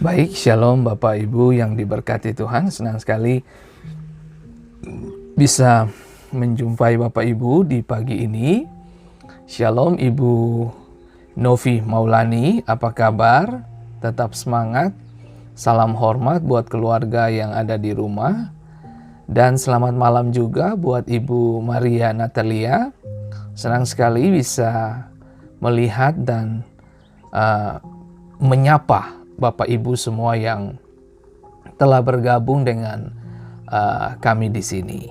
Baik, Shalom Bapak Ibu yang diberkati Tuhan. Senang sekali bisa menjumpai Bapak Ibu di pagi ini. Shalom Ibu Novi Maulani, apa kabar? Tetap semangat. Salam hormat buat keluarga yang ada di rumah. Dan selamat malam juga buat Ibu Maria Natalia. Senang sekali bisa melihat dan menyapa Bapak Ibu semua yang telah bergabung dengan kami di sini.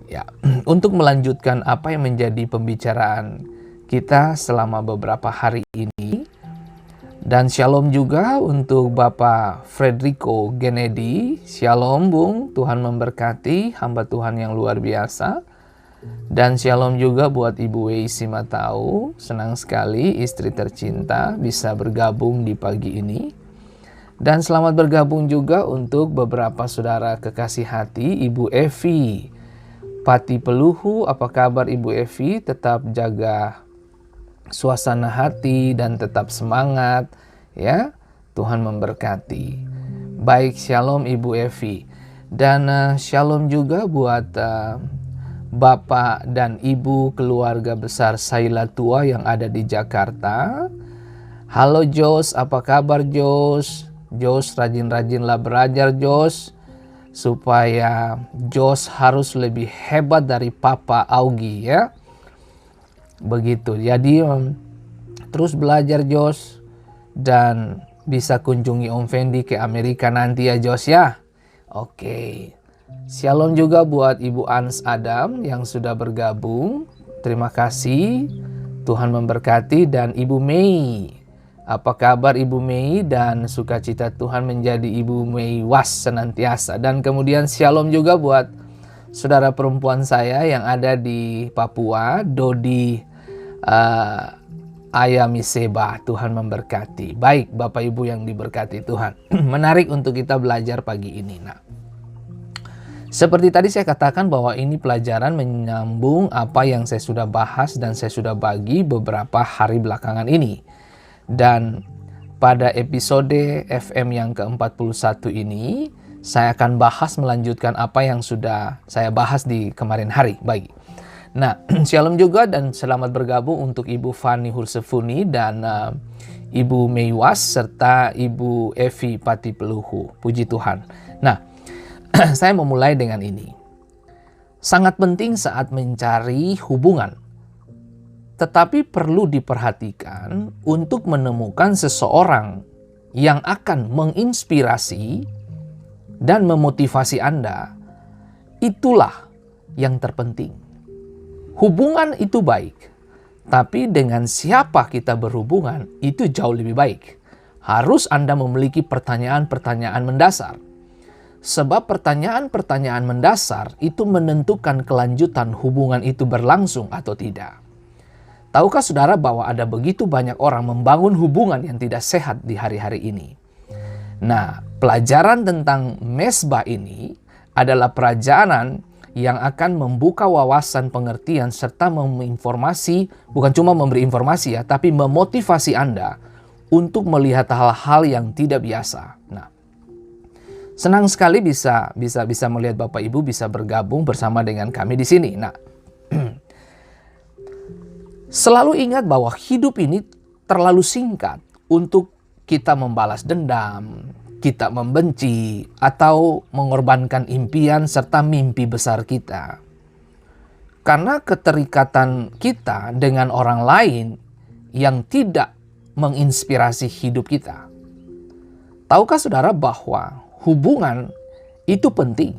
Ya, untuk melanjutkan apa yang menjadi pembicaraan kita selama beberapa hari ini, dan shalom juga untuk Bapak Frederico Genedi. Shalom Bung, Tuhan memberkati hamba Tuhan yang luar biasa. Dan shalom juga buat Ibu Wei Simatau. Senang sekali istri tercinta bisa bergabung di pagi ini. Dan selamat bergabung juga untuk beberapa saudara kekasih hati, Ibu Evi Pati Peluhu. Apa kabar Ibu Evi? Tetap jaga suasana hati dan tetap semangat ya. Tuhan memberkati. Baik, shalom Ibu Evi. Dan shalom juga buat Bapak dan Ibu keluarga besar Saila Tua yang ada di Jakarta. Halo Jos, apa kabar Jos? Jos, rajin-rajinlah belajar Jos, supaya Jos harus lebih hebat dari Papa Augie ya. Begitu, jadi terus belajar Jos, dan bisa kunjungi Om Fendi ke Amerika nanti ya Jos ya. Oke, shalom juga buat Ibu Ans Adam yang sudah bergabung. Terima kasih, Tuhan memberkati. Dan Ibu Mei, apa kabar Ibu Mei? Dan sukacita Tuhan menjadi Ibu Mei was senantiasa. Dan kemudian shalom juga buat saudara perempuan saya yang ada di Papua, Dodi Ayami Seba. Tuhan memberkati. Baik Bapak Ibu yang diberkati Tuhan. Menarik untuk kita belajar pagi ini. Nah, seperti tadi saya katakan bahwa ini pelajaran menyambung apa yang saya sudah bahas dan saya sudah bagi beberapa hari belakangan ini. Dan pada episode FM yang ke-41 ini, saya akan bahas melanjutkan apa yang sudah saya bahas di kemarin hari. Baik. Nah, shalom juga dan selamat bergabung untuk Ibu Fani Hursefuni dan Ibu Meiwas serta Ibu Evi Pati Peluhu. Puji Tuhan. Nah, saya memulai dengan ini. Sangat penting saat mencari hubungan. Tetapi perlu diperhatikan untuk menemukan seseorang yang akan menginspirasi dan memotivasi Anda. Itulah yang terpenting. Hubungan itu baik, tapi dengan siapa kita berhubungan itu jauh lebih baik. Harus Anda memiliki pertanyaan-pertanyaan mendasar. Sebab pertanyaan-pertanyaan mendasar itu menentukan kelanjutan hubungan itu berlangsung atau tidak. Tahukah saudara bahwa ada begitu banyak orang membangun hubungan yang tidak sehat di hari-hari ini? Nah, pelajaran tentang mesbah ini adalah pelajaran yang akan membuka wawasan pengertian serta menginformasi, bukan cuma memberi informasi ya, tapi memotivasi Anda untuk melihat hal-hal yang tidak biasa. Nah, senang sekali bisa melihat Bapak Ibu bisa bergabung bersama dengan kami di sini. Nah, selalu ingat bahwa hidup ini terlalu singkat untuk kita membalas dendam, kita membenci, atau mengorbankan impian serta mimpi besar kita. Karena keterikatan kita dengan orang lain yang tidak menginspirasi hidup kita. Tahukah saudara bahwa hubungan itu penting,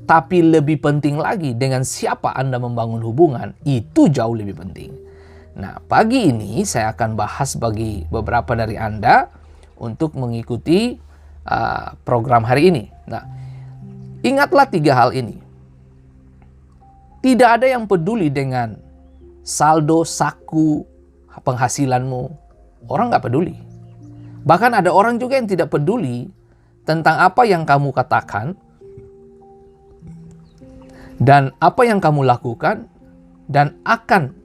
tapi lebih penting lagi dengan siapa Anda membangun hubungan, itu jauh lebih penting. Nah, pagi ini saya akan bahas bagi beberapa dari Anda untuk mengikuti program hari ini. Nah, ingatlah 3 hal ini. Tidak ada yang peduli dengan saldo, saku, penghasilanmu. Orang nggak peduli. Bahkan ada orang juga yang tidak peduli tentang apa yang kamu katakan dan apa yang kamu lakukan dan akan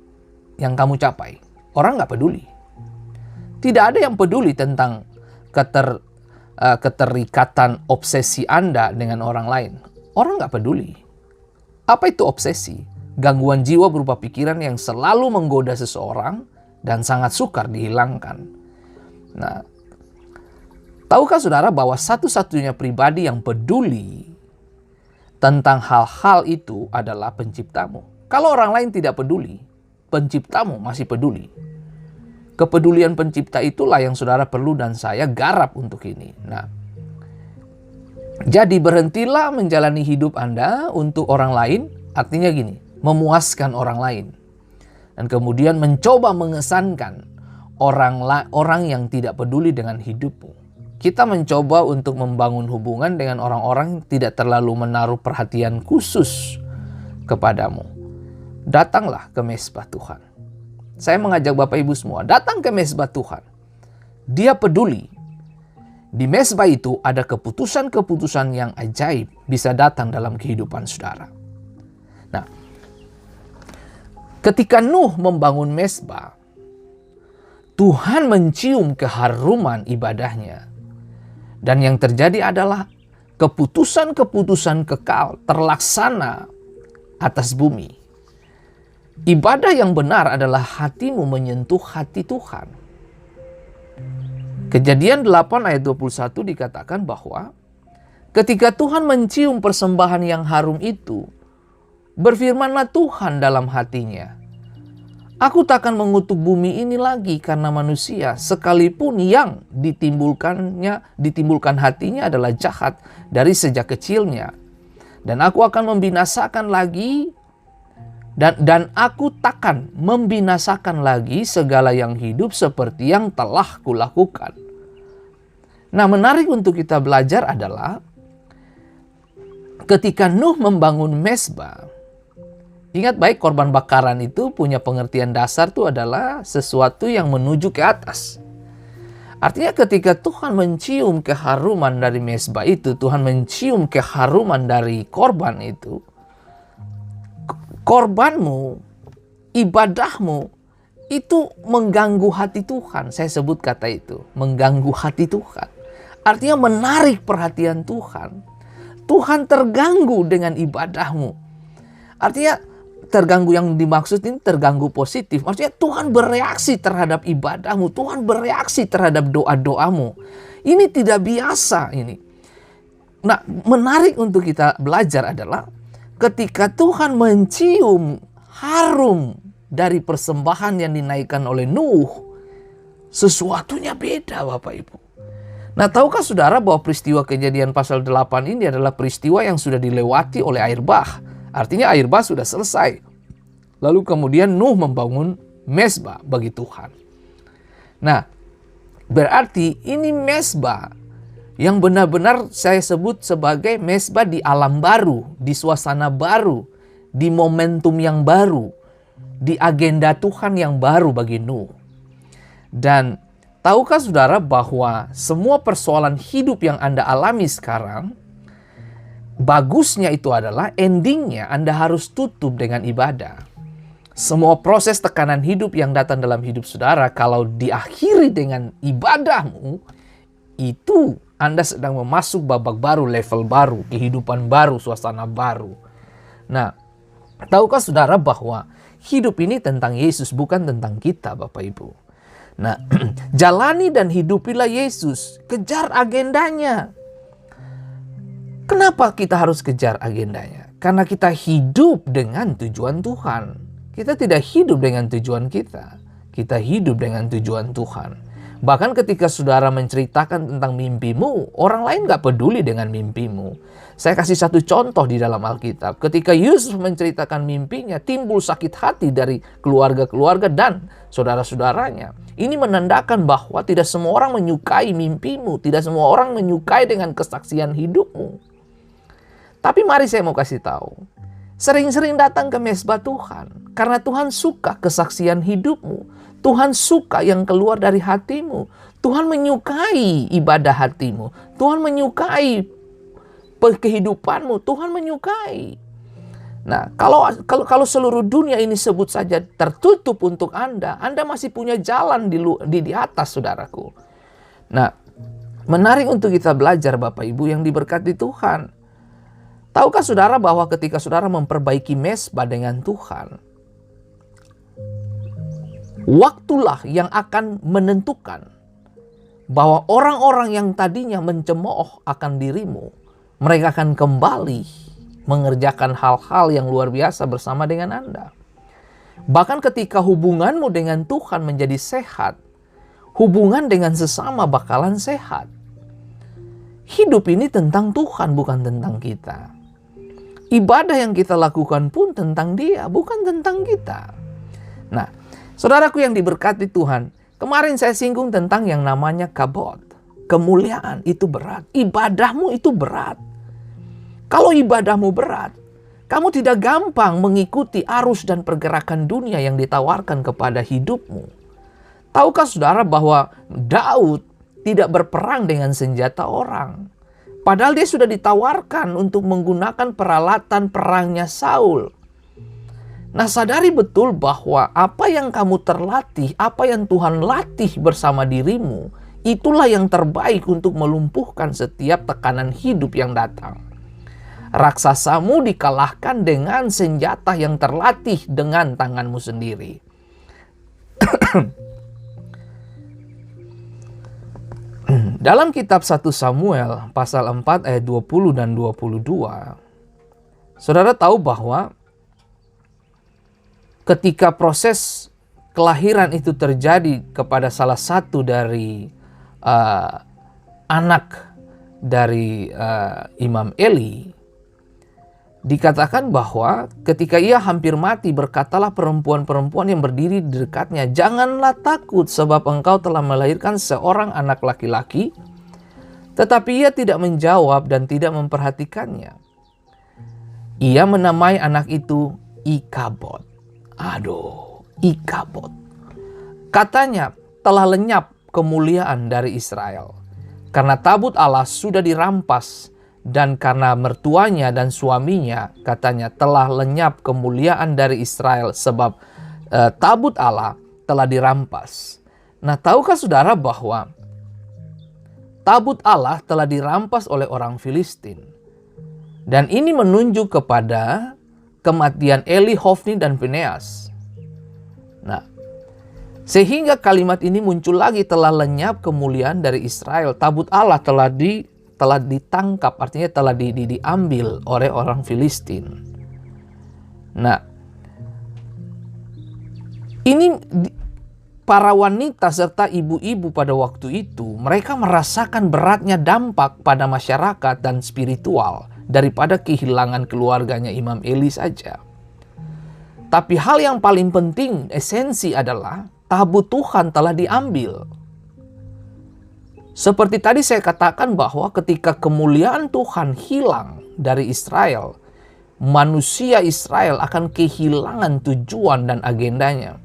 yang kamu capai. Orang nggak peduli. Tidak ada yang peduli tentang keterikatan obsesi Anda dengan orang lain. Orang nggak peduli. Apa itu obsesi? Gangguan jiwa berupa pikiran yang selalu menggoda seseorang dan sangat sukar dihilangkan. Nah, tahukah saudara bahwa satu-satunya pribadi yang peduli tentang hal-hal itu adalah penciptamu? Kalau orang lain tidak peduli, penciptamu masih peduli. Kepedulian pencipta itulah yang saudara perlu dan saya garap untuk ini. Nah, jadi berhentilah menjalani hidup Anda untuk orang lain, artinya gini, memuaskan orang lain. Dan kemudian mencoba mengesankan orang yang tidak peduli dengan hidupmu. Kita mencoba untuk membangun hubungan dengan orang-orang yang tidak terlalu menaruh perhatian khusus kepadamu. Datanglah ke mezbah Tuhan. Saya mengajak Bapak Ibu semua, datang ke mezbah Tuhan. Dia peduli. Di mezbah itu ada keputusan-keputusan yang ajaib bisa datang dalam kehidupan saudara. Nah, ketika Nuh membangun mezbah, Tuhan mencium keharuman ibadahnya. Dan yang terjadi adalah keputusan-keputusan kekal terlaksana atas bumi. Ibadah yang benar adalah hatimu menyentuh hati Tuhan. Kejadian 8 ayat 21 dikatakan bahwa ketika Tuhan mencium persembahan yang harum itu, berfirmanlah Tuhan dalam hatinya, "Aku takkan mengutuk bumi ini lagi karena manusia, sekalipun yang ditimbulkan hatinya adalah jahat dari sejak kecilnya. Dan aku akan membinasakan lagi dan aku takkan membinasakan lagi segala yang hidup seperti yang telah kulakukan." Nah, menarik untuk kita belajar adalah ketika Nuh membangun mezbah, ingat baik, korban bakaran itu punya pengertian dasar itu adalah sesuatu yang menuju ke atas. Artinya ketika Tuhan mencium keharuman dari mezbah itu, Tuhan mencium keharuman dari korban itu, korbanmu, ibadahmu itu mengganggu hati Tuhan. Saya sebut kata itu, mengganggu hati Tuhan. Artinya menarik perhatian Tuhan. Tuhan terganggu dengan ibadahmu. Artinya terganggu yang dimaksud ini terganggu positif. Maksudnya Tuhan bereaksi terhadap ibadahmu. Tuhan bereaksi terhadap doa-doamu. Ini tidak biasa ini. Nah, menarik untuk kita belajar adalah ketika Tuhan mencium harum dari persembahan yang dinaikkan oleh Nuh, sesuatunya beda Bapak Ibu. Nah, tahukah saudara bahwa peristiwa Kejadian pasal 8 ini adalah peristiwa yang sudah dilewati oleh air bah. Artinya air bah sudah selesai. Lalu kemudian Nuh membangun mezbah bagi Tuhan. Nah, berarti ini mezbah yang benar-benar saya sebut sebagai mezbah di alam baru, di suasana baru, di momentum yang baru, di agenda Tuhan yang baru bagi Nuh. Dan tahukah saudara bahwa semua persoalan hidup yang Anda alami sekarang, bagusnya itu adalah endingnya Anda harus tutup dengan ibadah. Semua proses tekanan hidup yang datang dalam hidup saudara, kalau diakhiri dengan ibadahmu, itu Anda sedang memasuk babak baru, level baru, kehidupan baru, suasana baru. Nah, tahukah saudara bahwa hidup ini tentang Yesus, bukan tentang kita Bapak Ibu. Nah, jalani dan hidupilah Yesus. Kejar agendanya. Kenapa kita harus kejar agendanya? Karena kita hidup dengan tujuan Tuhan. Kita tidak hidup dengan tujuan kita. Kita hidup dengan tujuan Tuhan. Bahkan ketika saudara menceritakan tentang mimpimu, orang lain gak peduli dengan mimpimu. Saya kasih satu contoh di dalam Alkitab. Ketika Yusuf menceritakan mimpinya, timbul sakit hati dari keluarga-keluarga dan saudara-saudaranya. Ini menandakan bahwa tidak semua orang menyukai mimpimu. Tidak semua orang menyukai dengan kesaksian hidupmu. Tapi mari saya mau kasih tahu. Sering-sering datang ke mezbah Tuhan. Karena Tuhan suka kesaksian hidupmu. Tuhan suka yang keluar dari hatimu. Tuhan menyukai ibadah hatimu. Tuhan menyukai kehidupanmu. Tuhan menyukai. Nah, kalau seluruh dunia ini sebut saja tertutup untuk Anda masih punya jalan di atas, saudaraku. Nah, Menarik untuk kita belajar Bapak Ibu yang diberkati Tuhan. Tahukah saudara bahwa ketika saudara memperbaiki mezbah dengan Tuhan, waktulah yang akan menentukan bahwa orang-orang yang tadinya mencemooh akan dirimu, mereka akan kembali mengerjakan hal-hal yang luar biasa bersama dengan Anda. Bahkan ketika hubunganmu dengan Tuhan menjadi sehat, hubungan dengan sesama bakalan sehat. Hidup ini tentang Tuhan, bukan tentang kita. Ibadah yang kita lakukan pun tentang Dia, bukan tentang kita. Nah, saudaraku yang diberkati Tuhan, kemarin saya singgung tentang yang namanya kabod. Kemuliaan itu berat, ibadahmu itu berat. Kalau ibadahmu berat, kamu tidak gampang mengikuti arus dan pergerakan dunia yang ditawarkan kepada hidupmu. Tahukah saudara bahwa Daud tidak berperang dengan senjata orang? Padahal dia sudah ditawarkan untuk menggunakan peralatan perangnya Saul. Nah, sadari betul bahwa apa yang kamu terlatih, apa yang Tuhan latih bersama dirimu, itulah yang terbaik untuk melumpuhkan setiap tekanan hidup yang datang. Raksasamu dikalahkan dengan senjata yang terlatih dengan tanganmu sendiri. Dalam kitab 1 Samuel pasal 4 ayat 20 dan 22, saudara tahu bahwa ketika proses kelahiran itu terjadi kepada salah satu dari anak dari Imam Eli, dikatakan bahwa ketika ia hampir mati, berkatalah perempuan-perempuan yang berdiri di dekatnya, "Janganlah takut, sebab engkau telah melahirkan seorang anak laki-laki." Tetapi ia tidak menjawab dan tidak memperhatikannya. Ia menamai anak itu Ikabod. Aduh, Ikabod. Katanya, telah lenyap kemuliaan dari Israel, karena tabut Allah sudah dirampas. Dan karena mertuanya dan suaminya, katanya, telah lenyap kemuliaan dari Israel, sebab tabut Allah telah dirampas. Nah, tahukah saudara bahwa tabut Allah telah dirampas oleh orang Filistin? Dan ini menunjuk kepada kematian Eli, Hofni, dan Fineas. Nah, sehingga kalimat ini muncul lagi, telah lenyap kemuliaan dari Israel. Tabut Allah telah ditangkap, artinya telah diambil oleh orang Filistin. Nah, ini para wanita serta ibu-ibu pada waktu itu, mereka merasakan beratnya dampak pada masyarakat dan spiritual daripada kehilangan keluarganya Imam Eli saja. Tapi hal yang paling penting, esensi adalah tabut Tuhan telah diambil. Seperti tadi saya katakan bahwa ketika kemuliaan Tuhan hilang dari Israel, manusia Israel akan kehilangan tujuan dan agendanya.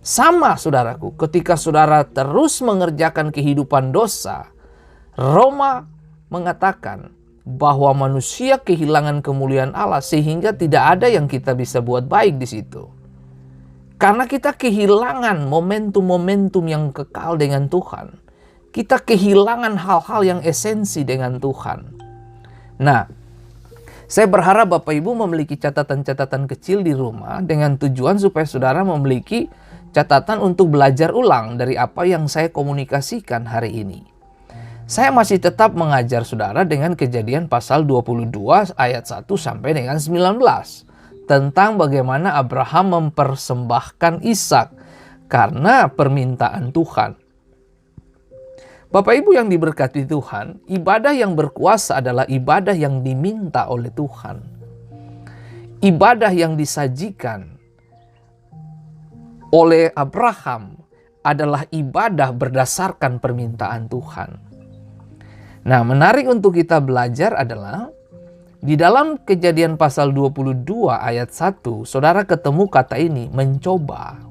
Sama saudaraku, ketika saudara terus mengerjakan kehidupan dosa, Roma mengatakan bahwa manusia kehilangan kemuliaan Allah sehingga tidak ada yang kita bisa buat baik di situ. Karena kita kehilangan momentum-momentum yang kekal dengan Tuhan. Kita kehilangan hal-hal yang esensi dengan Tuhan. Nah, saya berharap Bapak Ibu memiliki catatan-catatan kecil di rumah dengan tujuan supaya saudara memiliki catatan untuk belajar ulang dari apa yang saya komunikasikan hari ini. Saya masih tetap mengajar saudara dengan Kejadian pasal 22 ayat 1 sampai dengan 19 tentang bagaimana Abraham mempersembahkan Ishak karena permintaan Tuhan. Bapak Ibu yang diberkati Tuhan, ibadah yang berkuasa adalah ibadah yang diminta oleh Tuhan. Ibadah yang disajikan oleh Abraham adalah ibadah berdasarkan permintaan Tuhan. Nah, menarik untuk kita belajar adalah di dalam Kejadian pasal 22 ayat 1, saudara ketemu kata ini, mencoba.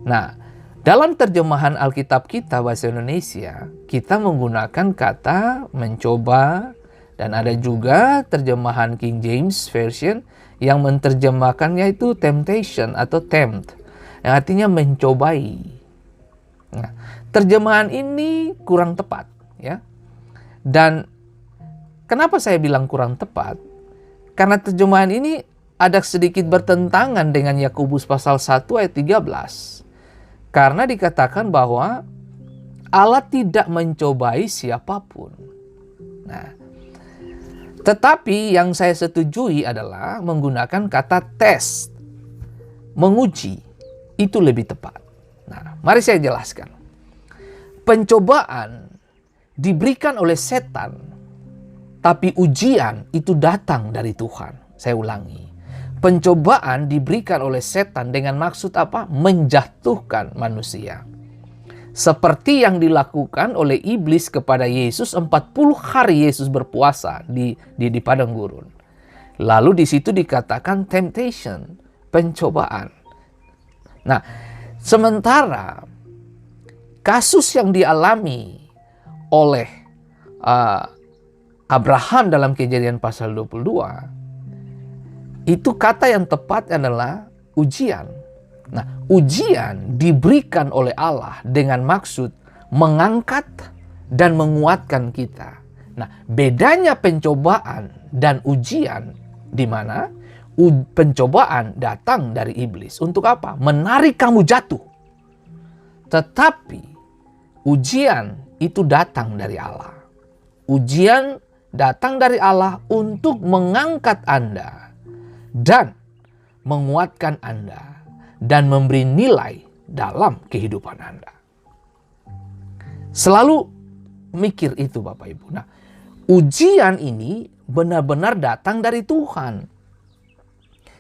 Nah, dalam terjemahan Alkitab kita bahasa Indonesia, kita menggunakan kata mencoba, dan ada juga terjemahan King James Version yang menerjemahkannya itu temptation atau tempt, yang artinya mencobai. Nah, terjemahan ini kurang tepat. ya. Dan kenapa saya bilang kurang tepat? Karena terjemahan ini ada sedikit bertentangan dengan Yakobus pasal 1 ayat 13. Karena dikatakan bahwa Allah tidak mencobai siapapun. Nah, tetapi yang saya setujui adalah menggunakan kata tes, menguji, itu lebih tepat. Nah, mari saya jelaskan. Pencobaan diberikan oleh setan, tapi ujian itu datang dari Tuhan. Saya ulangi. Pencobaan diberikan oleh setan dengan maksud apa? Menjatuhkan manusia. Seperti yang dilakukan oleh iblis kepada Yesus 40 hari Yesus berpuasa di padang gurun. Lalu di situ dikatakan temptation, pencobaan. Nah, sementara kasus yang dialami oleh Abraham dalam Kejadian pasal 22, itu kata yang tepat adalah ujian. Nah, ujian diberikan oleh Allah dengan maksud mengangkat dan menguatkan kita. Nah, bedanya pencobaan dan ujian di mana pencobaan datang dari iblis. Untuk apa? Menarik kamu jatuh. Tetapi ujian itu datang dari Allah. Ujian datang dari Allah untuk mengangkat Anda dan menguatkan Anda dan memberi nilai dalam kehidupan Anda. Selalu mikir itu Bapak Ibu. Nah, ujian ini benar-benar datang dari Tuhan.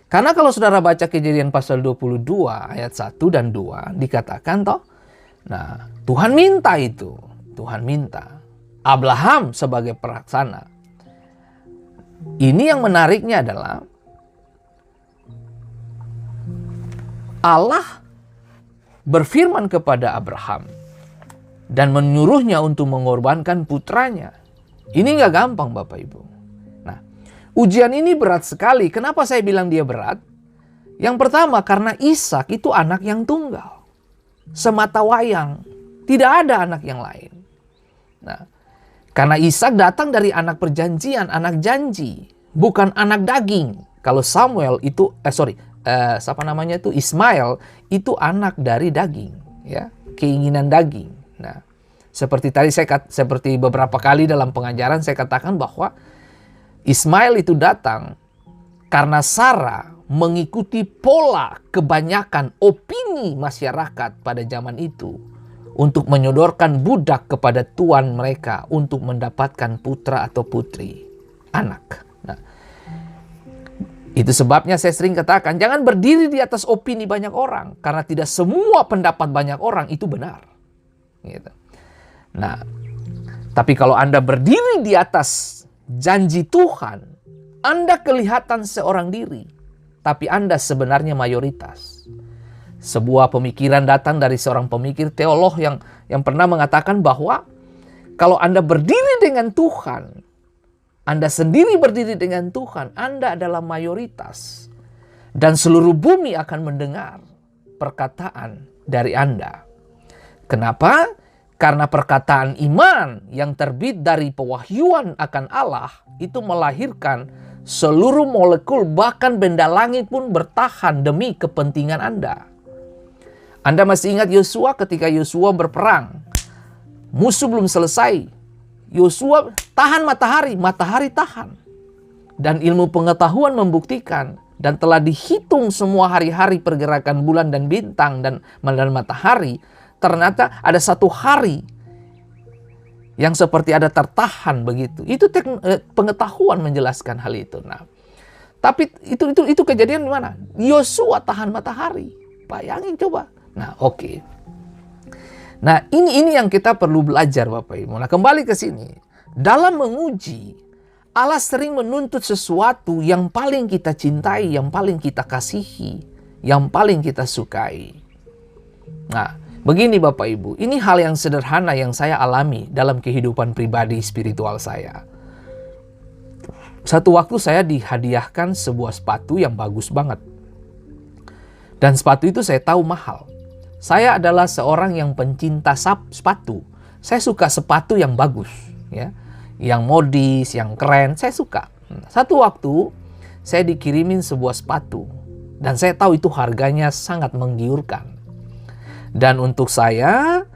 Karena kalau saudara baca Kejadian pasal 22 ayat 1 dan 2 dikatakan toh, nah Tuhan minta itu. Tuhan minta. Abraham sebagai pelaksana. Ini yang menariknya adalah Allah berfirman kepada Abraham dan menyuruhnya untuk mengorbankan putranya. Ini nggak gampang Bapak Ibu. Nah, ujian ini berat sekali. Kenapa saya bilang dia berat? Yang pertama karena Ishak itu anak yang tunggal. Semata wayang. Tidak ada anak yang lain. Nah, karena Ishak datang dari anak perjanjian, anak janji. Bukan anak daging. Kalau Samuel itu, Ismail itu anak dari daging, ya, keinginan daging. Nah, seperti tadi seperti beberapa kali dalam pengajaran saya katakan bahwa Ismail itu datang karena Sarah mengikuti pola kebanyakan opini masyarakat pada zaman itu untuk menyodorkan budak kepada tuan mereka untuk mendapatkan putra atau putri, anak. Nah, itu sebabnya saya sering katakan, jangan berdiri di atas opini banyak orang. Karena tidak semua pendapat banyak orang itu benar. Gitu. Nah, tapi kalau Anda berdiri di atas janji Tuhan, Anda kelihatan seorang diri. Tapi Anda sebenarnya mayoritas. Sebuah pemikiran datang dari seorang pemikir teolog yang pernah mengatakan bahwa kalau Anda berdiri dengan Tuhan, Anda sendiri berdiri dengan Tuhan, Anda adalah mayoritas. Dan seluruh bumi akan mendengar perkataan dari Anda. Kenapa? Karena perkataan iman yang terbit dari pewahyuan akan Allah itu melahirkan seluruh molekul, bahkan benda langit pun bertahan demi kepentingan Anda. Anda masih ingat Yosua ketika Yosua berperang. Musuh belum selesai. Yosua tahan matahari, matahari tahan. Dan ilmu pengetahuan membuktikan dan telah dihitung semua hari-hari pergerakan bulan dan bintang dan matahari. Ternyata ada satu hari yang seperti ada tertahan begitu. Itu pengetahuan menjelaskan hal itu. Nah, tapi itu kejadian di mana? Yosua tahan matahari. Bayangin coba. Nah, oke. Nah, ini yang kita perlu belajar Bapak Ibu. Nah, kembali ke sini. Dalam menguji, Allah sering menuntut sesuatu yang paling kita cintai, yang paling kita kasihi, yang paling kita sukai. Nah, begini Bapak Ibu, ini hal yang sederhana yang saya alami dalam kehidupan pribadi spiritual saya. Satu waktu saya dihadiahkan sebuah sepatu yang bagus banget. Dan sepatu itu saya tahu mahal. Saya adalah seorang yang pencinta sepatu. Saya suka sepatu yang bagus, ya, yang modis, yang keren, saya suka. Satu waktu saya dikirimin sebuah sepatu dan saya tahu itu harganya sangat menggiurkan. Dan untuk saya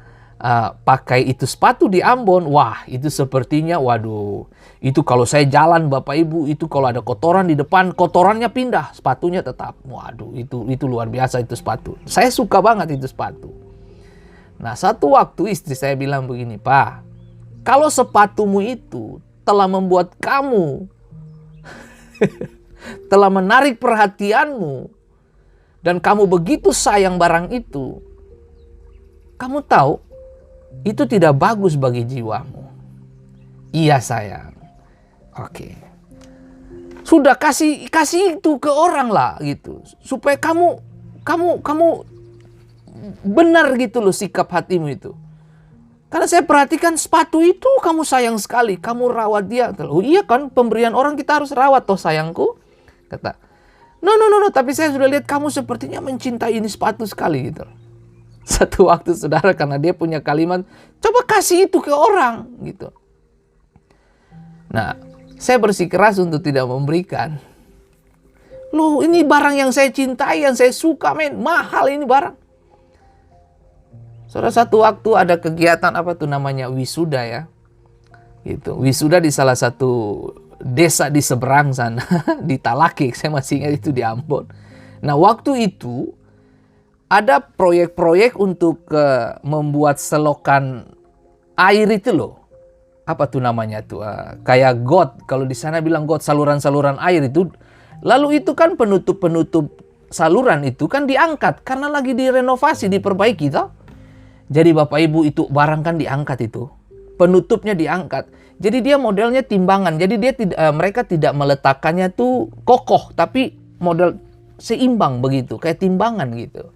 pakai itu sepatu di Ambon, wah itu sepertinya, waduh, itu kalau saya jalan Bapak Ibu, itu kalau ada kotoran di depan, kotorannya pindah, sepatunya tetap. Waduh, itu luar biasa itu sepatu. Saya suka banget itu sepatu. Nah, satu waktu istri saya bilang begini, "Pak, kalau sepatumu itu telah membuat kamu telah menarik perhatianmu dan kamu begitu sayang barang itu, kamu tahu itu tidak bagus bagi jiwamu." Iya sayang. Oke. Sudah kasih itu ke orang lah gitu, supaya kamu benar gitu loh sikap hatimu itu. Karena saya perhatikan sepatu itu kamu sayang sekali, kamu rawat dia. Oh iya kan, pemberian orang kita harus rawat toh sayangku. Kata, no, tapi saya sudah lihat kamu sepertinya mencintai ini sepatu sekali gitu. Satu waktu saudara, karena dia punya kalimat, coba kasih itu ke orang gitu. Nah, saya bersikeras untuk tidak memberikan. Loh, ini barang yang saya cintai, yang saya suka, men, mahal ini barang. Saudara, satu waktu ada kegiatan apa tuh namanya wisuda ya. Gitu. Wisuda di salah satu desa di seberang sana, di Talakik, saya masih ingat itu di Ambon. Nah, waktu itu ada proyek-proyek untuk membuat selokan air itu loh. Apa tuh namanya tuh? Kayak got, kalau di sana bilang got, saluran-saluran air itu. Lalu itu kan penutup-penutup saluran itu kan diangkat karena lagi direnovasi, diperbaiki toh. Jadi Bapak Ibu itu barang kan diangkat itu. Penutupnya diangkat. Jadi dia modelnya timbangan. Jadi dia mereka tidak meletakkannya tuh kokoh, tapi model seimbang begitu, kayak timbangan gitu.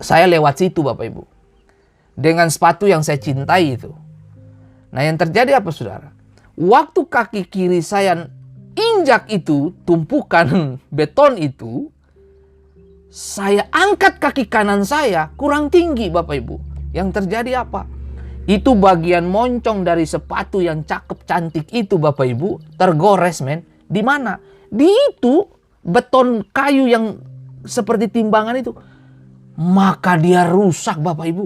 Saya lewat situ Bapak Ibu. Dengan sepatu yang saya cintai itu. Nah, yang terjadi apa saudara? Waktu kaki kiri saya injak itu, tumpukan beton itu, saya angkat kaki kanan saya kurang tinggi Bapak Ibu. Yang terjadi apa? Itu bagian moncong dari sepatu yang cakep cantik itu Bapak Ibu tergores men. Di mana? Di itu beton kayu yang seperti timbangan itu. Maka dia rusak Bapak Ibu.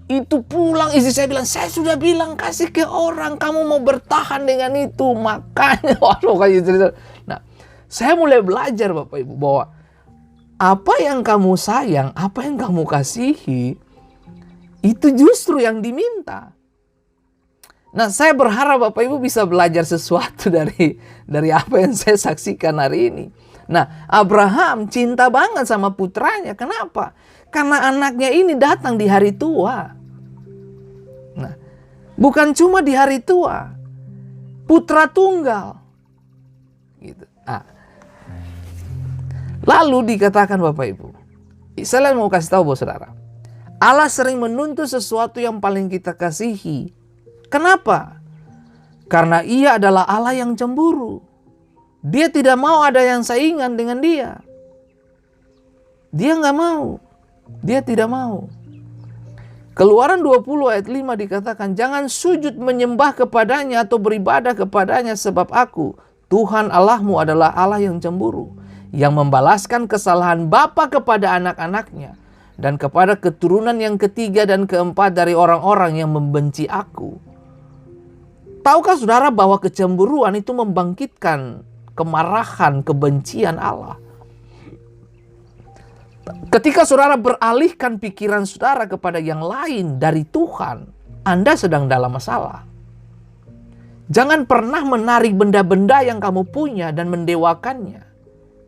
Itu pulang istri saya bilang, saya sudah bilang kasih ke orang, kamu mau bertahan dengan itu. Makanya waduh kayak gitu. Nah, saya mulai belajar Bapak Ibu bahwa apa yang kamu sayang, apa yang kamu kasihi, itu justru yang diminta. Nah, saya berharap Bapak Ibu bisa belajar sesuatu dari apa yang saya saksikan hari ini. Nah, Abraham cinta banget sama putranya. Kenapa? Karena anaknya ini datang di hari tua. Nah, bukan cuma di hari tua, putra tunggal. Gitu. Nah, lalu dikatakan Bapak Ibu, saya mau kasih tahu saudara, Allah sering menuntut sesuatu yang paling kita kasihi. Kenapa? Karena Ia adalah Allah yang cemburu. Dia tidak mau ada yang saingan dengan Dia. Dia nggak mau. Dia tidak mau. Keluaran 20 ayat 5 dikatakan, jangan sujud menyembah kepadanya atau beribadah kepadanya, sebab aku, Tuhan Allahmu adalah Allah yang cemburu, yang membalaskan kesalahan bapa kepada anak-anaknya, dan kepada keturunan yang ketiga dan keempat dari orang-orang yang membenci aku. Tahukah saudara bahwa kecemburuan itu membangkitkan kemarahan, kebencian Allah? Ketika saudara beralihkan pikiran saudara kepada yang lain dari Tuhan, Anda sedang dalam masalah. Jangan pernah menarik benda-benda yang kamu punya dan mendewakannya.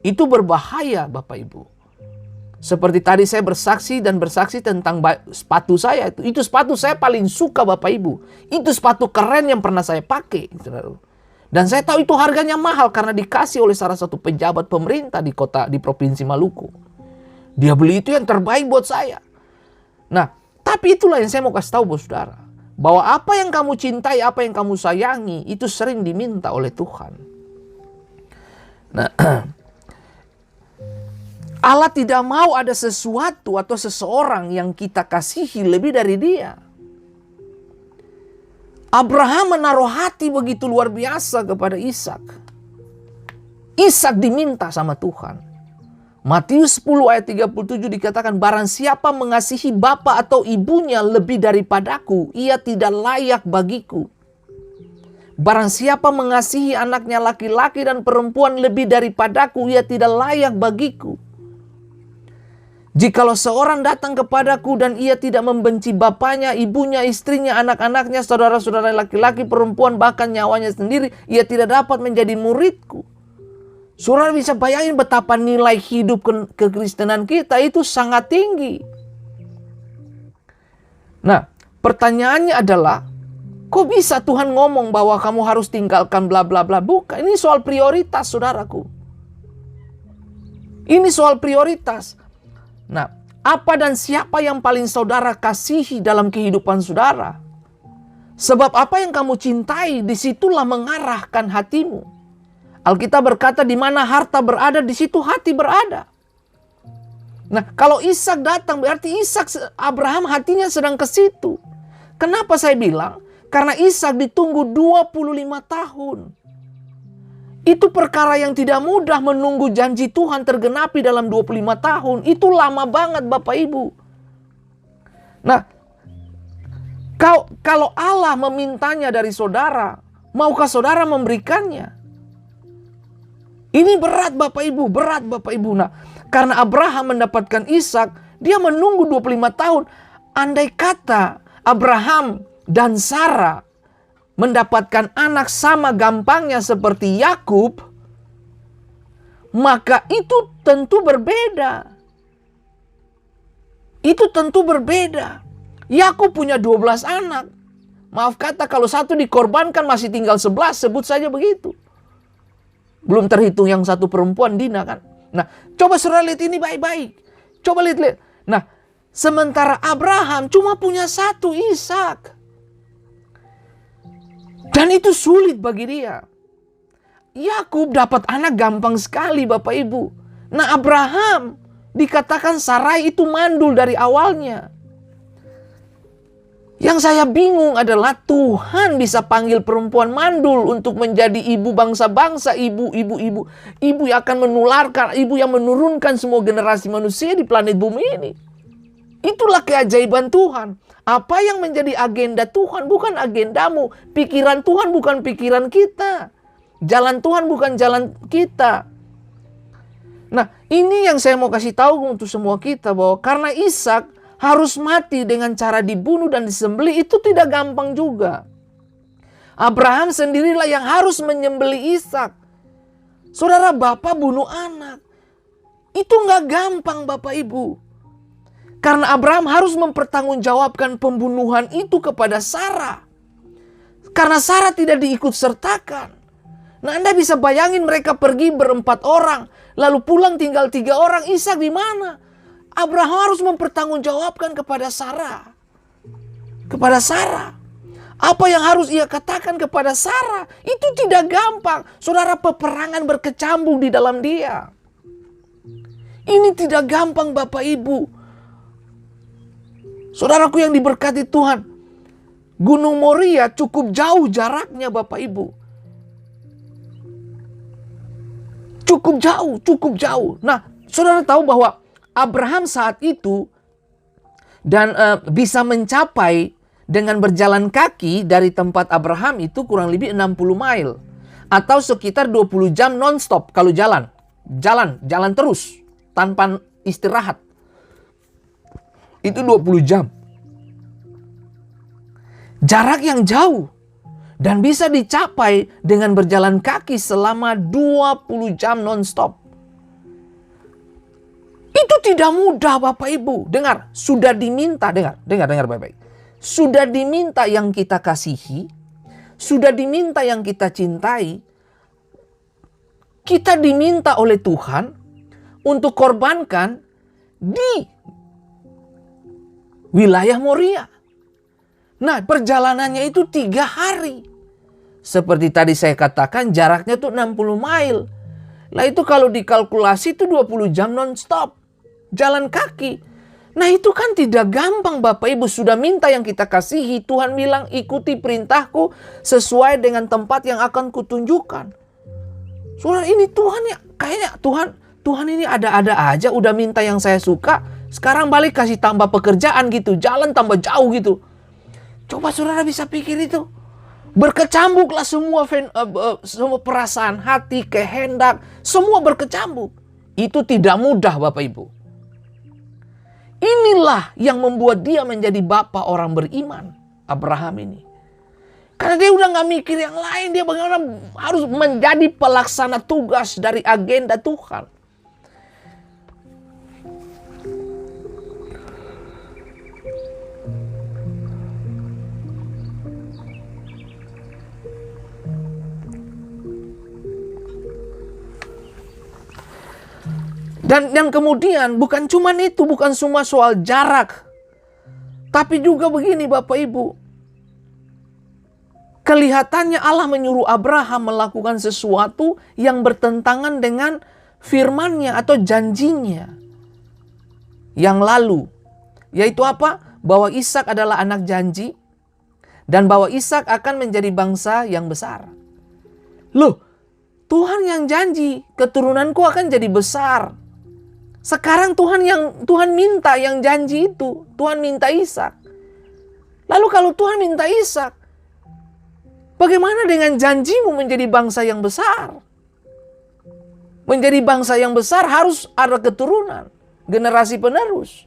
Itu berbahaya Bapak Ibu. Seperti tadi saya bersaksi tentang sepatu saya. Itu sepatu saya paling suka Bapak Ibu. Itu sepatu keren yang pernah saya pakai. Dan saya tahu itu harganya mahal karena dikasih oleh salah satu pejabat pemerintah di Provinsi Maluku. Dia beli itu yang terbaik buat saya. Nah, tapi itulah yang saya mau kasih tahu saudara. Bahwa apa yang kamu cintai, apa yang kamu sayangi, itu sering diminta oleh Tuhan. Nah, Allah tidak mau ada sesuatu atau seseorang yang kita kasihi lebih dari Dia. Abraham menaruh hati begitu luar biasa kepada Ishak. Ishak diminta sama Tuhan. Matius 10 ayat 37 dikatakan, barang siapa mengasihi bapa atau ibunya lebih daripadaku, ia tidak layak bagiku. Barang siapa mengasihi anaknya laki-laki dan perempuan lebih daripadaku, ia tidak layak bagiku. Jikalau seorang datang kepadaku dan ia tidak membenci bapaknya, ibunya, istrinya, anak-anaknya, saudara-saudara laki-laki, perempuan, bahkan nyawanya sendiri, ia tidak dapat menjadi muridku. Saudara bisa bayangin betapa nilai hidup kekristenan kita itu sangat tinggi. Nah, pertanyaannya adalah, kok bisa Tuhan ngomong bahwa kamu harus tinggalkan bla bla bla? Bukan, ini soal prioritas, saudaraku. Ini soal prioritas. Nah, apa dan siapa yang paling saudara kasihi dalam kehidupan saudara? Sebab apa yang kamu cintai, disitulah mengarahkan hatimu. Alkitab berkata, di mana harta berada, di situ hati berada. Nah, kalau Ishak datang, berarti Abraham hatinya sedang ke situ. Kenapa saya bilang? Karena Ishak ditunggu 25 tahun. Itu perkara yang tidak mudah, menunggu janji Tuhan tergenapi dalam 25 tahun. Itu lama banget Bapak Ibu. Nah, kalau Allah memintanya dari saudara, maukah saudara memberikannya? Ini berat Bapak Ibu, berat Bapak Ibu. Nah, karena Abraham mendapatkan Ishak, dia menunggu 25 tahun. Andai kata Abraham dan Sarah mendapatkan anak sama gampangnya seperti Yakub, maka itu tentu berbeda. Itu tentu berbeda. Yakub punya 12 anak. Maaf kata, kalau satu dikorbankan masih tinggal 11, sebut saja begitu. Belum terhitung yang satu perempuan, Dina kan. Nah, coba saudara lihat ini baik-baik. Coba lihat. Nah, sementara Abraham cuma punya satu, Ishak. Dan itu sulit bagi dia. Yakub dapat anak gampang sekali Bapak Ibu. Nah, Abraham dikatakan Sarai itu mandul dari awalnya. Yang saya bingung adalah Tuhan bisa panggil perempuan mandul untuk menjadi ibu bangsa-bangsa, ibu yang akan menularkan, ibu yang menurunkan semua generasi manusia di planet bumi ini. Itulah keajaiban Tuhan. Apa yang menjadi agenda Tuhan bukan agendamu. Pikiran Tuhan bukan pikiran kita. Jalan Tuhan bukan jalan kita. Nah, ini yang saya mau kasih tahu untuk semua kita, bahwa karena Ishak harus mati dengan cara dibunuh dan disembelih, itu tidak gampang juga. Abraham sendirilah yang harus menyembelih Ishak. Saudara, bapak bunuh anak. Itu nggak gampang Bapak Ibu. Karena Abraham harus mempertanggungjawabkan pembunuhan itu kepada Sarah. Karena Sarah tidak diikut sertakan. Nah, Anda bisa bayangin mereka pergi berempat orang. Lalu pulang tinggal 3 orang. Ishak di mana? Abraham harus mempertanggungjawabkan kepada Sarah. Kepada Sarah. Apa yang harus ia katakan kepada Sarah? Itu tidak gampang. Saudara, peperangan berkecambung di dalam dia. Ini tidak gampang Bapak Ibu. Saudaraku yang diberkati Tuhan, Gunung Moria cukup jauh jaraknya Bapak Ibu. Cukup jauh. Nah, saudara tahu bahwa Abraham saat itu dan bisa mencapai dengan berjalan kaki dari tempat Abraham itu kurang lebih 60 mile. Atau sekitar 20 jam non-stop kalau jalan. Jalan terus tanpa istirahat. Itu 20 jam. Jarak yang jauh. Dan bisa dicapai dengan berjalan kaki selama 20 jam non-stop. Itu tidak mudah Bapak Ibu. Dengar, sudah diminta. Dengar baik-baik. Sudah diminta yang kita kasihi. Sudah diminta yang kita cintai. Kita diminta oleh Tuhan untuk korbankan di wilayah Moria. Nah, perjalanannya itu 3 hari. Seperti tadi saya katakan, jaraknya itu 60 mile. Nah, itu kalau dikalkulasi itu 20 jam non-stop. Jalan kaki. Nah itu kan tidak gampang Bapak Ibu. Sudah minta yang kita kasihi. Tuhan bilang ikuti perintahku sesuai dengan tempat yang akan kutunjukkan. Saudara, ini Tuhan ya, kayaknya Tuhan ini ada-ada aja. Udah minta yang saya suka, sekarang balik kasih tambah pekerjaan gitu. Jalan tambah jauh gitu. Coba saudara bisa pikir itu. Berkecambuklah semua perasaan hati, kehendak, semua berkecambuk. Itu tidak mudah Bapak Ibu. Inilah yang membuat dia menjadi bapa orang beriman, Abraham ini. Karena dia udah gak mikir yang lain, dia bagaimana harus menjadi pelaksana tugas dari agenda Tuhan. Dan yang kemudian bukan cuma itu, bukan cuma soal jarak. Tapi juga begini Bapak Ibu. Kelihatannya Allah menyuruh Abraham melakukan sesuatu yang bertentangan dengan firman-Nya atau janjinya yang lalu. Yaitu apa? Bahwa Ishak adalah anak janji dan bahwa Ishak akan menjadi bangsa yang besar. Loh, Tuhan yang janji keturunanku akan jadi besar. Sekarang Tuhan minta yang janji itu. Tuhan minta Ishak. Lalu kalau Tuhan minta Ishak, bagaimana dengan janjimu menjadi bangsa yang besar? Menjadi bangsa yang besar harus ada keturunan, generasi penerus.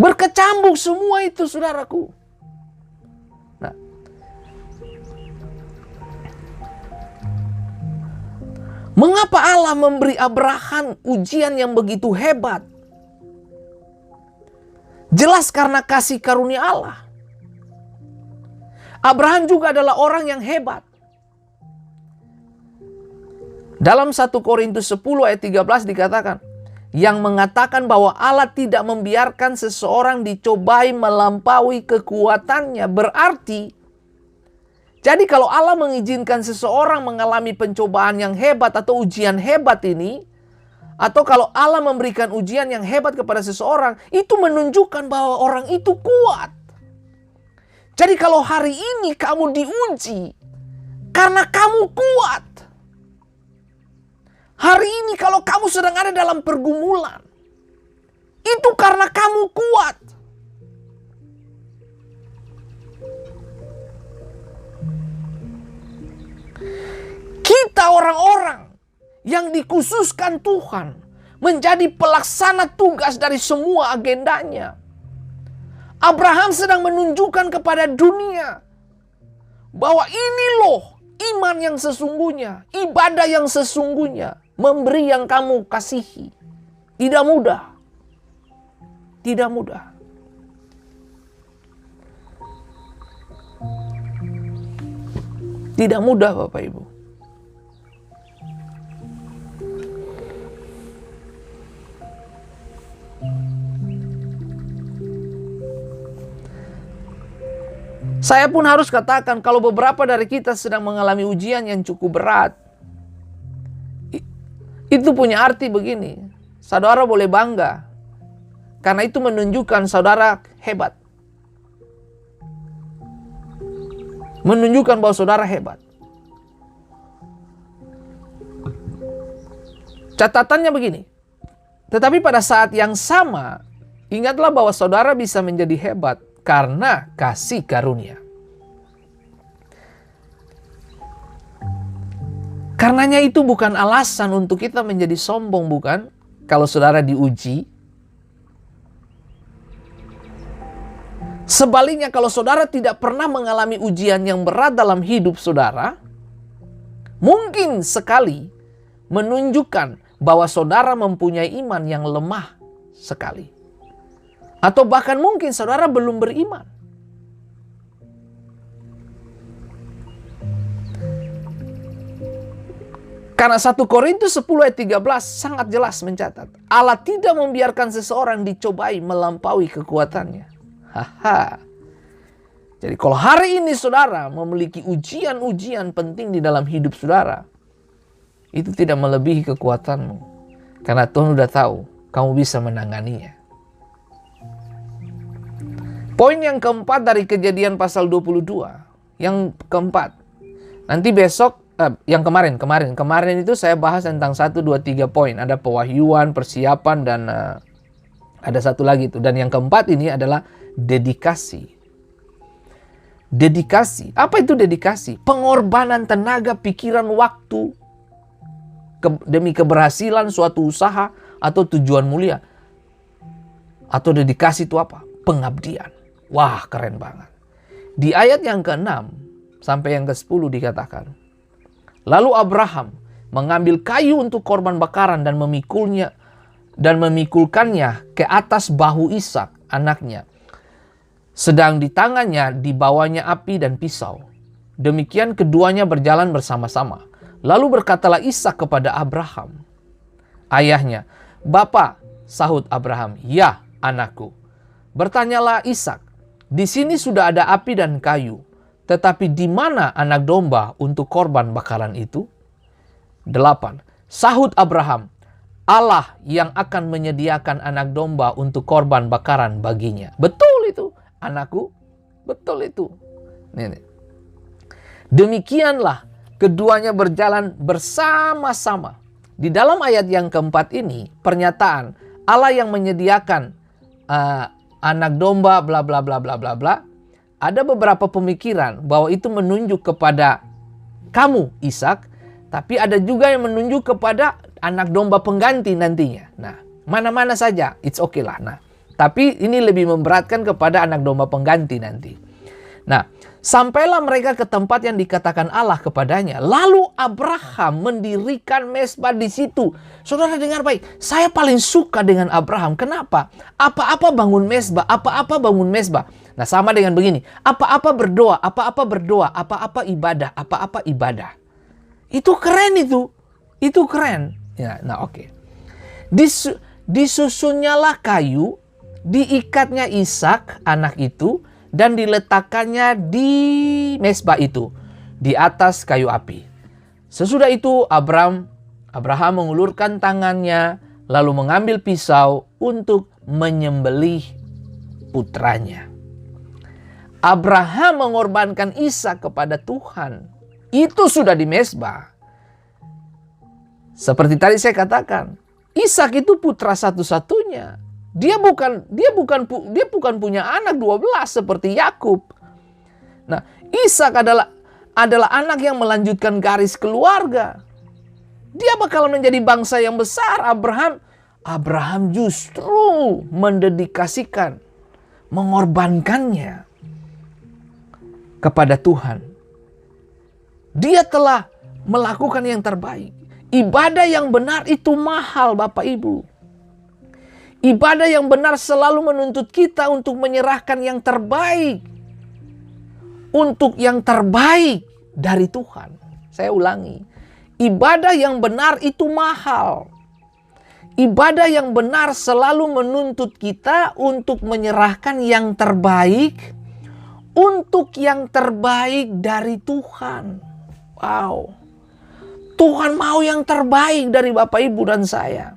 Berkecambuk semua itu saudaraku. Nah, mengapa Allah memberi Abraham ujian yang begitu hebat? Jelas karena kasih karunia Allah. Abraham juga adalah orang yang hebat. Dalam 1 Korintus 10 ayat 13 dikatakan, yang mengatakan bahwa Allah tidak membiarkan seseorang dicobai melampaui kekuatannya. Berarti, jadi kalau Allah mengizinkan seseorang mengalami pencobaan yang hebat atau ujian hebat ini, atau kalau Allah memberikan ujian yang hebat kepada seseorang, itu menunjukkan bahwa orang itu kuat. Jadi kalau hari ini kamu diuji karena kamu kuat. Hari ini kalau kamu sedang ada dalam pergumulan, itu karena kamu kuat. Kita orang-orang yang dikhususkan Tuhan menjadi pelaksana tugas dari semua agendanya. Abraham sedang menunjukkan kepada dunia bahwa ini loh iman yang sesungguhnya, ibadah yang sesungguhnya, memberi yang kamu kasihi. Tidak mudah. Tidak mudah. Tidak mudah Bapak Ibu. Saya pun harus katakan kalau beberapa dari kita sedang mengalami ujian yang cukup berat. Itu punya arti begini. Saudara boleh bangga. Karena itu menunjukkan saudara hebat. Menunjukkan bahwa saudara hebat. Catatannya begini. Tetapi pada saat yang sama, ingatlah bahwa saudara bisa menjadi hebat karena kasih karunia. Karenanya itu bukan alasan untuk kita menjadi sombong, bukan? Kalau saudara diuji. Sebaliknya kalau saudara tidak pernah mengalami ujian yang berat dalam hidup saudara, mungkin sekali menunjukkan bahwa saudara mempunyai iman yang lemah sekali. Atau bahkan mungkin saudara belum beriman. Karena 1 Korintus 10 ayat 13 sangat jelas mencatat. Allah tidak membiarkan seseorang dicobai melampaui kekuatannya. Haha. Jadi kalau hari ini saudara memiliki ujian-ujian penting di dalam hidup saudara, itu tidak melebihi kekuatanmu. Karena Tuhan sudah tahu kamu bisa menanganinya. Poin yang keempat dari Kejadian pasal 22. Yang keempat. Nanti besok, yang kemarin itu saya bahas tentang 1, 2, 3 poin. Ada pewahyuan, persiapan, dan ada satu lagi itu. Dan yang keempat ini adalah dedikasi. Dedikasi. Apa itu dedikasi? Pengorbanan tenaga, pikiran, waktu demi keberhasilan suatu usaha atau tujuan mulia. Atau dedikasi itu apa? Pengabdian. Wah, keren banget. Di ayat yang ke-6 sampai yang ke-10 dikatakan, lalu Abraham mengambil kayu untuk korban bakaran dan memikulkannya ke atas bahu Ishak anaknya. Sedang di tangannya dibawanya api dan pisau. Demikian keduanya berjalan bersama-sama. Lalu berkatalah Ishak kepada Abraham, ayahnya, "Bapa," sahut Abraham, "Ya, anakku." Bertanyalah Ishak, "Di sini sudah ada api dan kayu, tetapi di mana anak domba untuk korban bakaran itu?" 8. Sahut Abraham, "Allah yang akan menyediakan anak domba untuk korban bakaran baginya." Betul itu, anakku. Betul itu. Nih. Demikianlah keduanya berjalan bersama-sama. Di dalam ayat yang keempat ini, pernyataan Allah yang menyediakan anak domba bla bla bla bla bla bla. Ada beberapa pemikiran bahwa itu menunjuk kepada kamu Ishak, tapi ada juga yang menunjuk kepada anak domba pengganti nantinya. Nah, mana-mana saja, it's okay lah. Nah, tapi ini lebih memberatkan kepada anak domba pengganti nanti. Nah, sampailah mereka ke tempat yang dikatakan Allah kepadanya. Lalu Abraham mendirikan mezbah di situ. Saudara dengar baik, saya paling suka dengan Abraham. Kenapa? Apa-apa bangun mezbah, apa-apa bangun mezbah. Nah, sama dengan begini, apa-apa berdoa, apa-apa berdoa, apa-apa ibadah, apa-apa ibadah. Itu keren itu. Itu keren. Ya, nah oke. Disusunnyalah kayu, diikatnya Ishak anak itu, dan diletakkannya di mezbah itu, di atas kayu api. Sesudah itu Abraham mengulurkan tangannya, lalu mengambil pisau untuk menyembelih putranya. Abraham mengorbankan Ishak kepada Tuhan. Itu sudah di mezbah. Seperti tadi saya katakan, Ishak itu putra satu-satunya. Dia bukan punya anak 12 seperti Yakub. Nah, Ishak adalah anak yang melanjutkan garis keluarga. Dia bakal menjadi bangsa yang besar. Abraham justru mendedikasikan, mengorbankannya kepada Tuhan. Dia telah melakukan yang terbaik. Ibadah yang benar itu mahal, Bapak Ibu. Ibadah yang benar selalu menuntut kita untuk menyerahkan yang terbaik. Untuk yang terbaik dari Tuhan. Saya ulangi. Ibadah yang benar itu mahal. Ibadah yang benar selalu menuntut kita untuk menyerahkan yang terbaik. Untuk yang terbaik dari Tuhan. Wow. Tuhan mau yang terbaik dari Bapak Ibu dan saya.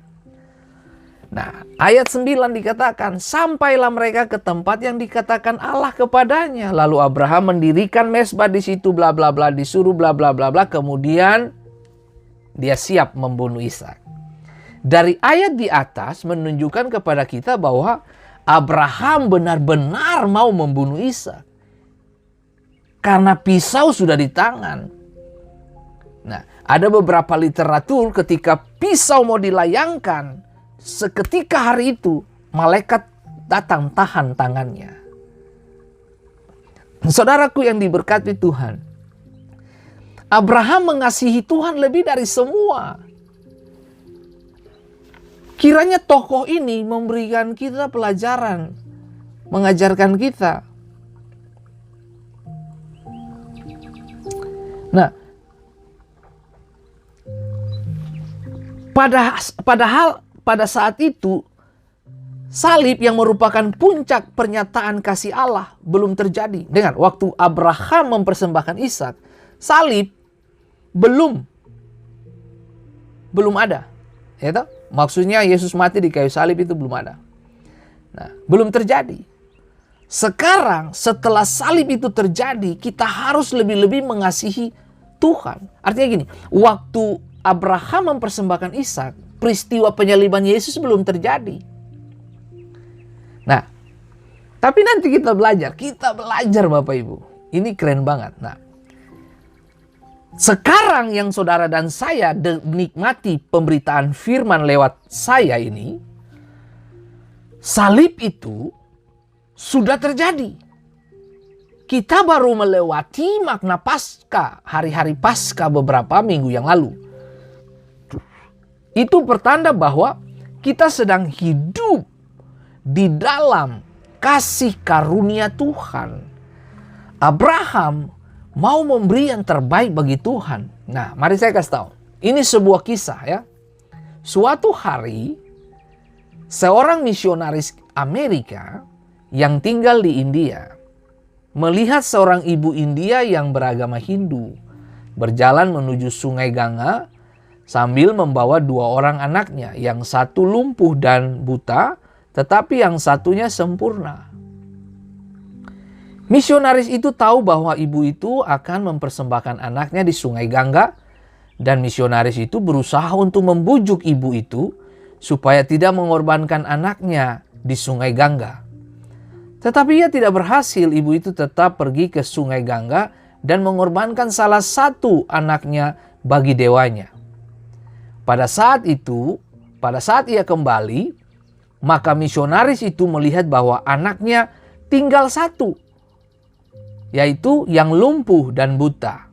Nah, ayat 9 dikatakan, sampailah mereka ke tempat yang dikatakan Allah kepadanya. Lalu Abraham mendirikan mezbah di situ, bla bla bla, disuruh bla bla bla bla. Kemudian dia siap membunuh Ishak. Dari ayat di atas menunjukkan kepada kita bahwa Abraham benar-benar mau membunuh Ishak. Karena pisau sudah di tangan. Nah, ada beberapa literatur ketika pisau mau dilayangkan, seketika hari itu malaikat datang tahan tangannya. Saudaraku yang diberkati Tuhan, Abraham mengasihi Tuhan lebih dari semua. Kiranya tokoh ini memberikan kita pelajaran, mengajarkan kita. Nah, padahal pada saat itu salib yang merupakan puncak pernyataan kasih Allah belum terjadi. Dengar, waktu Abraham mempersembahkan Ishak, salib belum ada. Ya toh? Maksudnya Yesus mati di kayu salib itu belum ada. Nah, belum terjadi. Sekarang setelah salib itu terjadi, kita harus lebih-lebih mengasihi Tuhan. Artinya gini, waktu Abraham mempersembahkan Ishak, peristiwa penyaliban Yesus belum terjadi. Nah, tapi nanti kita belajar Bapak Ibu. Ini keren banget. Nah, sekarang yang saudara dan saya nikmati pemberitaan firman lewat saya ini, salib itu sudah terjadi. Kita baru melewati makna Paskah, hari-hari Paskah beberapa minggu yang lalu. Itu pertanda bahwa kita sedang hidup di dalam kasih karunia Tuhan. Abraham mau memberi yang terbaik bagi Tuhan. Nah, mari saya kasih tahu. Ini sebuah kisah ya. Suatu hari, seorang misionaris Amerika yang tinggal di India melihat seorang ibu India yang beragama Hindu berjalan menuju Sungai Ganga sambil membawa 2 orang anaknya, yang satu lumpuh dan buta, tetapi yang satunya sempurna. Misionaris itu tahu bahwa ibu itu akan mempersembahkan anaknya di Sungai Gangga, dan misionaris itu berusaha untuk membujuk ibu itu supaya tidak mengorbankan anaknya di Sungai Gangga. Tetapi ia tidak berhasil. Ibu itu tetap pergi ke Sungai Gangga dan mengorbankan salah satu anaknya bagi dewanya. Pada saat ia kembali, maka misionaris itu melihat bahwa anaknya tinggal satu, yaitu yang lumpuh dan buta.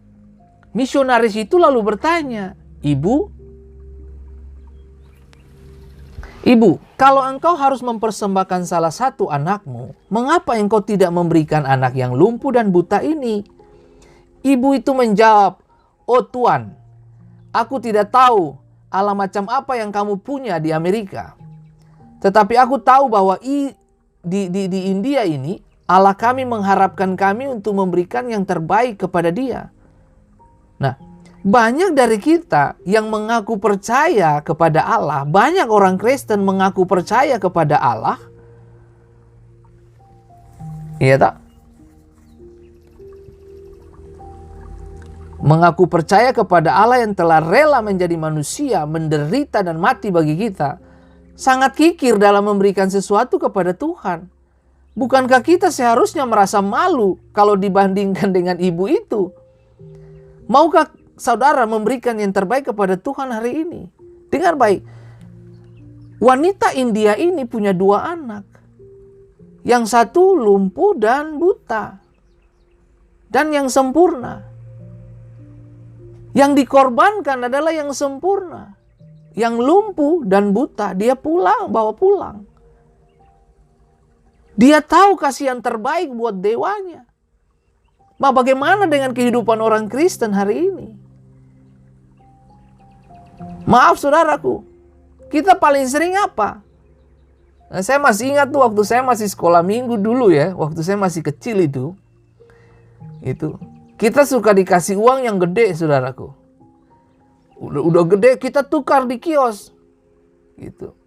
Misionaris itu lalu bertanya, Ibu, kalau engkau harus mempersembahkan salah satu anakmu, mengapa engkau tidak memberikan anak yang lumpuh dan buta ini? Ibu itu menjawab, oh Tuan, aku tidak tahu Allah macam apa yang kamu punya di Amerika. Tetapi aku tahu bahwa di India ini, Allah kami mengharapkan kami untuk memberikan yang terbaik kepada dia. Nah, banyak dari kita yang mengaku percaya kepada Allah, banyak orang Kristen mengaku percaya kepada Allah. Iya tak? Mengaku percaya kepada Allah yang telah rela menjadi manusia, menderita dan mati bagi kita. Sangat kikir dalam memberikan sesuatu kepada Tuhan. Bukankah kita seharusnya merasa malu kalau dibandingkan dengan ibu itu? Maukah saudara memberikan yang terbaik kepada Tuhan hari ini? Dengar baik. Wanita India ini punya 2 anak. Yang satu lumpuh dan buta. Dan yang sempurna. Yang dikorbankan adalah yang sempurna. Yang lumpuh dan buta dia bawa pulang. Dia tahu kasih yang terbaik buat dewanya. Ma, bagaimana dengan kehidupan orang Kristen hari ini? Maaf saudaraku, kita paling sering apa? Nah, saya masih ingat tuh waktu saya masih sekolah minggu dulu ya, waktu saya masih kecil itu kita suka dikasih uang yang gede saudaraku. Udah gede kita tukar di kios gitu.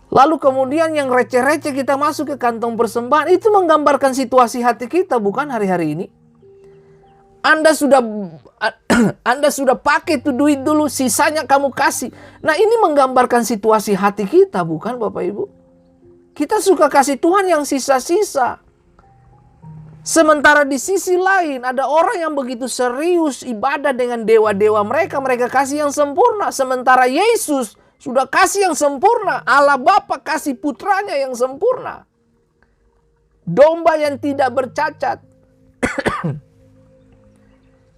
Lalu kemudian yang receh-receh kita masuk ke kantong persembahan. Itu menggambarkan situasi hati kita, bukan hari-hari ini. Anda sudah pakai tuh duit dulu, sisanya kamu kasih. Nah, ini menggambarkan situasi hati kita, bukan Bapak Ibu? Kita suka kasih Tuhan yang sisa-sisa. Sementara di sisi lain ada orang yang begitu serius ibadah dengan dewa-dewa mereka. Mereka kasih yang sempurna. Sementara Yesus sudah kasih yang sempurna. Allah Bapa kasih putranya yang sempurna. Domba yang tidak bercacat.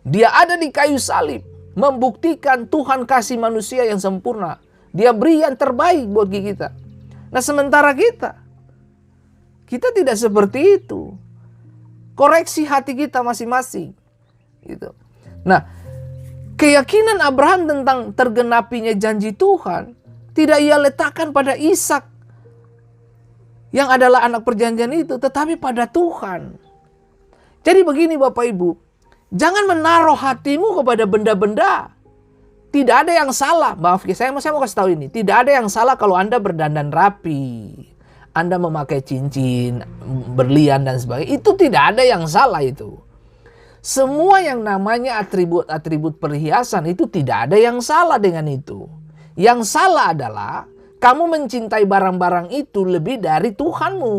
Dia ada di kayu salib. Membuktikan Tuhan kasih manusia yang sempurna. Dia beri yang terbaik buat kita. Nah, sementara kita tidak seperti itu. Koreksi hati kita masing-masing. Gitu. Nah, keyakinan Abraham tentang tergenapinya janji Tuhan tidak ia letakkan pada Ishak yang adalah anak perjanjian itu, tetapi pada Tuhan. Jadi begini Bapak Ibu, jangan menaruh hatimu kepada benda-benda. tidak ada yang salah. Maaf ya, saya mau kasih tahu ini. Tidak ada yang salah kalau Anda berdandan rapi. Anda memakai cincin, berlian dan sebagainya. Itu tidak ada yang salah itu. Semua yang namanya atribut-atribut perhiasan itu tidak ada yang salah dengan itu. Yang salah adalah kamu mencintai barang-barang itu lebih dari Tuhanmu.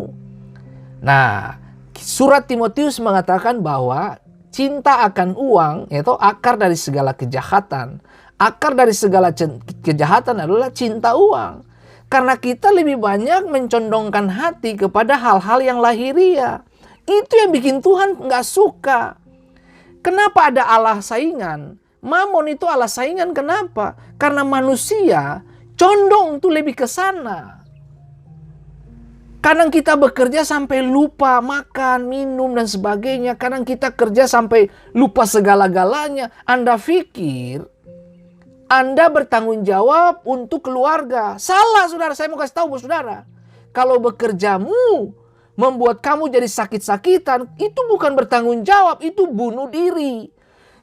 Nah, surat Timotius mengatakan bahwa cinta akan uang itu akar dari segala kejahatan. Akar dari segala kejahatan adalah cinta uang. Karena kita lebih banyak mencondongkan hati kepada hal-hal yang lahiriah. Itu yang bikin Tuhan nggak suka. Kenapa ada Allah saingan? Mamon itu Allah saingan, kenapa? Karena manusia condong tuh lebih ke sana. Kadang kita bekerja sampai lupa makan, minum dan sebagainya. Kadang kita kerja sampai lupa segala-galanya. Anda pikir Anda bertanggung jawab untuk keluarga. Salah, saudara. Saya mau kasih tahu, saudara. Kalau bekerjamu membuat kamu jadi sakit-sakitan, itu bukan bertanggung jawab, itu bunuh diri.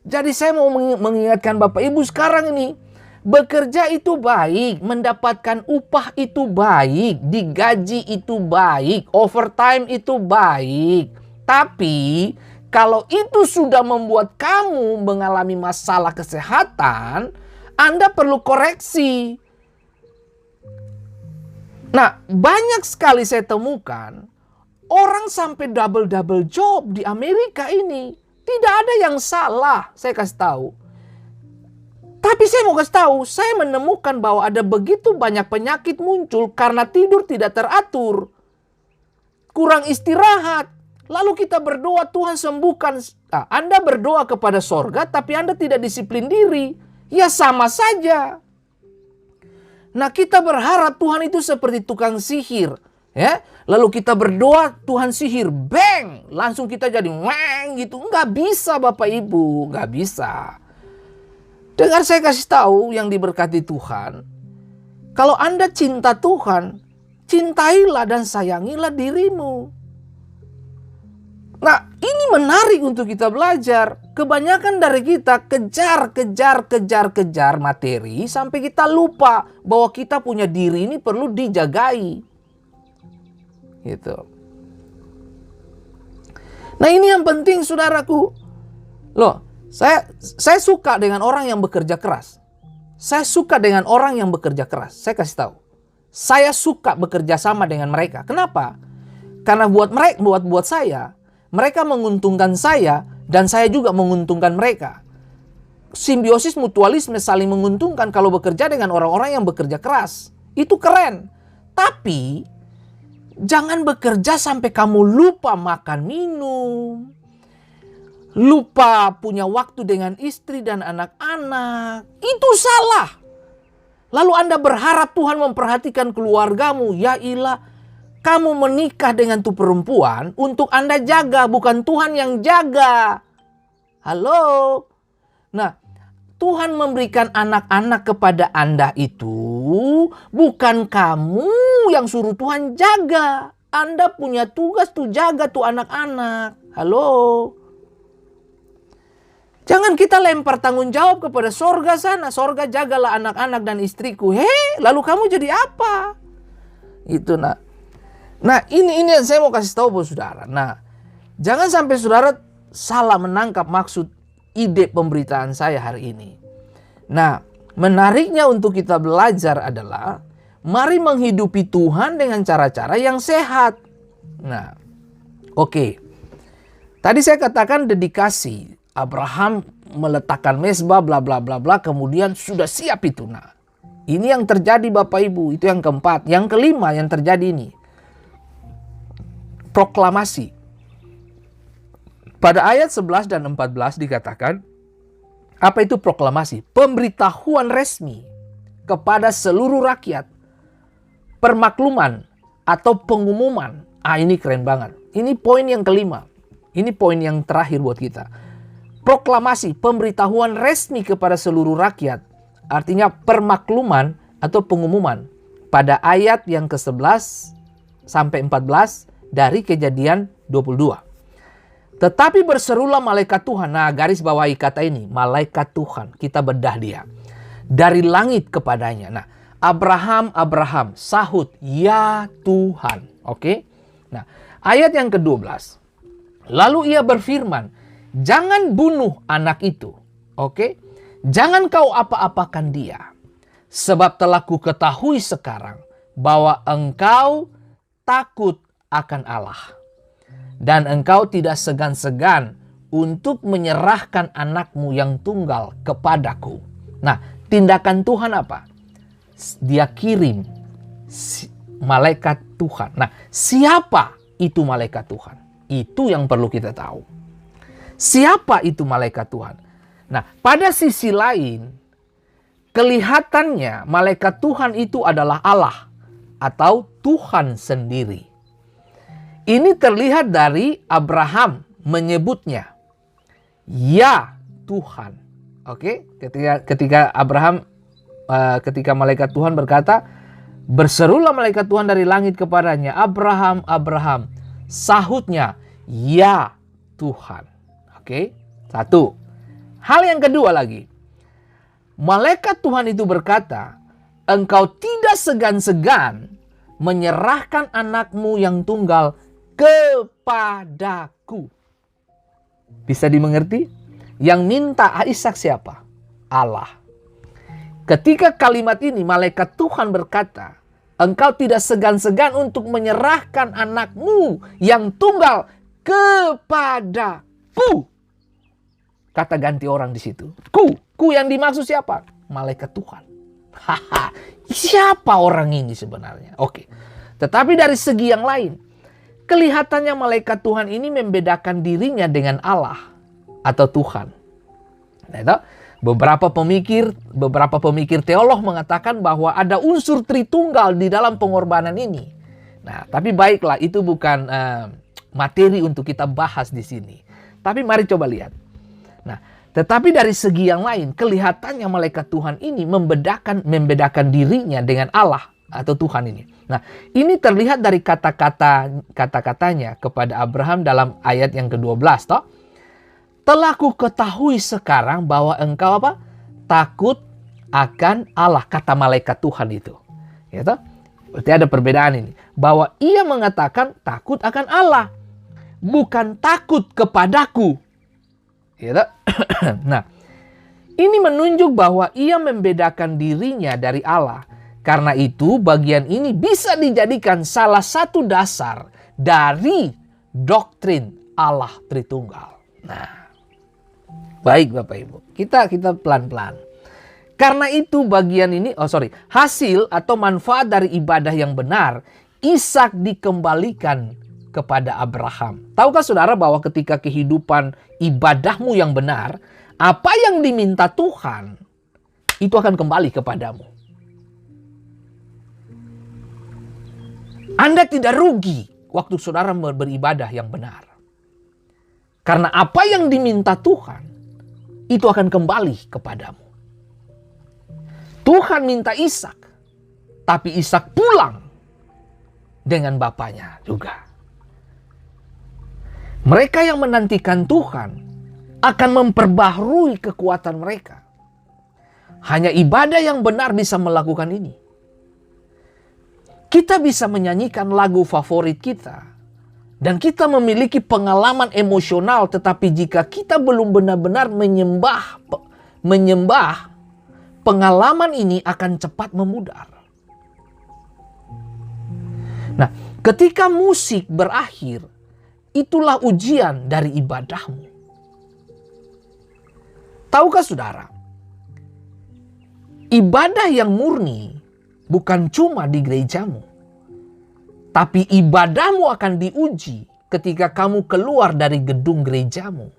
Jadi saya mau mengingatkan Bapak Ibu sekarang ini, bekerja itu baik, mendapatkan upah itu baik, digaji itu baik, overtime itu baik. Tapi kalau itu sudah membuat kamu mengalami masalah kesehatan, Anda perlu koreksi. Nah, banyak sekali saya temukan orang sampai double job di Amerika ini. Tidak ada yang salah, saya kasih tahu. Tapi saya mau kasih tahu, saya menemukan bahwa ada begitu banyak penyakit muncul karena tidur tidak teratur. Kurang istirahat. Lalu kita berdoa, Tuhan sembuhkan. Nah, Anda berdoa kepada sorga tapi Anda tidak disiplin diri. Ya sama saja. Nah, kita berharap Tuhan itu seperti tukang sihir. Ya, lalu kita berdoa Tuhan sihir, bang, langsung kita jadi weng gitu. Nggak bisa Bapak Ibu, nggak bisa. Dengar saya kasih tahu yang diberkati Tuhan. Kalau Anda cinta Tuhan, cintailah dan sayangilah dirimu. Nah, ini menarik untuk kita belajar. Kebanyakan dari kita kejar materi sampai kita lupa bahwa kita punya diri ini perlu dijagai. Gitu. Nah, ini yang penting saudaraku. Loh, saya suka dengan orang yang bekerja keras. Saya suka dengan orang yang bekerja keras. Saya kasih tahu. Saya suka bekerja sama dengan mereka. Kenapa? Karena buat saya, mereka menguntungkan saya dan saya juga menguntungkan mereka. Simbiosis mutualisme, saling menguntungkan kalau bekerja dengan orang-orang yang bekerja keras. Itu keren. Tapi jangan bekerja sampai kamu lupa makan minum. Lupa punya waktu dengan istri dan anak-anak. Itu salah. Lalu Anda berharap Tuhan memperhatikan keluargamu. Ya ilah. Kamu menikah dengan tuh perempuan untuk Anda jaga, bukan Tuhan yang jaga. Halo? Nah, Tuhan memberikan anak-anak kepada Anda itu bukan kamu yang suruh Tuhan jaga. Anda punya tugas tuh jaga tuh anak-anak. Halo? Jangan kita lempar tanggung jawab kepada sorga sana. Sorga jagalah anak-anak dan istriku. Lalu kamu jadi apa? Itu nak. Nah, ini yang saya mau kasih tahu buat saudara. Nah, jangan sampai saudara salah menangkap maksud ide pemberitaan saya hari ini. Nah, menariknya untuk kita belajar adalah mari menghidupi Tuhan dengan cara-cara yang sehat. Nah, oke. Tadi saya katakan dedikasi. Abraham meletakkan mezbah bla bla bla bla, kemudian sudah siap itu. Nah, ini yang terjadi Bapak Ibu, itu yang keempat. Yang kelima yang terjadi ini. Proklamasi. Pada ayat 11 dan 14 dikatakan, apa itu proklamasi? Pemberitahuan resmi kepada seluruh rakyat. Permakluman atau pengumuman. Ini keren banget. Ini poin yang kelima. Ini poin yang terakhir buat kita. Proklamasi, pemberitahuan resmi kepada seluruh rakyat. Artinya permakluman atau pengumuman. Pada ayat yang ke-11 sampai 14 dari Kejadian 22. Tetapi berserulah malaikat Tuhan. Nah, garis bawahi kata ini, malaikat Tuhan. Kita bedah dia. dari langit kepadanya. Nah, Abraham sahut, "Ya Tuhan." Oke. Nah, ayat yang ke-12. Lalu ia berfirman, "Jangan bunuh anak itu." Oke. "Jangan kau apa-apakan dia. Sebab telah ku ketahui sekarang bahwa engkau takut akan Allah. Dan engkau tidak segan-segan untuk menyerahkan anakmu yang tunggal kepadaku." Nah, tindakan Tuhan apa? Dia kirim malaikat Tuhan. Nah, siapa itu malaikat Tuhan? Itu yang perlu kita tahu. Siapa itu malaikat Tuhan? Nah, pada sisi lain, kelihatannya malaikat Tuhan itu adalah Allah atau Tuhan sendiri. Ini terlihat dari Abraham menyebutnya, "Ya Tuhan." Oke, ketika malaikat Tuhan berkata, berserulah malaikat Tuhan dari langit kepadanya, "Abraham, Abraham." Sahutnya, "Ya Tuhan." Oke, satu. Hal yang kedua lagi, malaikat Tuhan itu berkata, "Engkau tidak segan-segan menyerahkan anakmu yang tunggal kepadaku." Bisa dimengerti? Yang minta Ishak siapa? Allah. Ketika kalimat ini malaikat Tuhan berkata, "Engkau tidak segan-segan untuk menyerahkan anakmu yang tunggal kepadaku." Kata ganti orang di situ. Ku yang dimaksud siapa? Malaikat Tuhan. Siapa orang ini sebenarnya? Oke. Tetapi dari segi yang lain, kelihatannya malaikat Tuhan ini membedakan dirinya dengan Allah atau Tuhan. Nah, itu beberapa pemikir teolog mengatakan bahwa ada unsur Tritunggal di dalam pengorbanan ini. Nah, tapi baiklah, itu bukan materi untuk kita bahas di sini. Tapi mari coba lihat. Nah, tetapi dari segi yang lain, kelihatannya malaikat Tuhan ini membedakan dirinya dengan Allah atau Tuhan ini. Nah, ini terlihat dari kata-katanya kepada Abraham dalam ayat yang ke-12, toh. "Telah ku ketahui sekarang bahwa engkau apa? Takut akan Allah," kata malaikat Tuhan itu. Ya toh? Berarti ada perbedaan ini. Bahwa ia mengatakan takut akan Allah, bukan takut kepadaku. Ya toh? Nah, ini menunjuk bahwa ia membedakan dirinya dari Allah. Karena itu bagian ini bisa dijadikan salah satu dasar dari doktrin Allah Tritunggal. Nah, baik Bapak Ibu, kita pelan-pelan. Karena itu bagian ini, hasil atau manfaat dari ibadah yang benar, Ishak dikembalikan kepada Abraham. Tahukah saudara bahwa ketika kehidupan ibadahmu yang benar, apa yang diminta Tuhan, itu akan kembali kepadamu. Anda tidak rugi waktu saudara beribadah yang benar. Karena apa yang diminta Tuhan, itu akan kembali kepadamu. Tuhan minta Ishak, tapi Ishak pulang dengan bapaknya juga. Mereka yang menantikan Tuhan akan memperbaharui kekuatan mereka. Hanya ibadah yang benar bisa melakukan ini. Kita bisa menyanyikan lagu favorit kita. Dan kita memiliki pengalaman emosional, tetapi jika kita belum benar-benar menyembah, pengalaman ini akan cepat memudar. Nah, ketika musik berakhir, itulah ujian dari ibadahmu. Tahukah saudara, ibadah yang murni bukan cuma di gerejamu, tapi ibadahmu akan diuji ketika kamu keluar dari gedung gerejamu.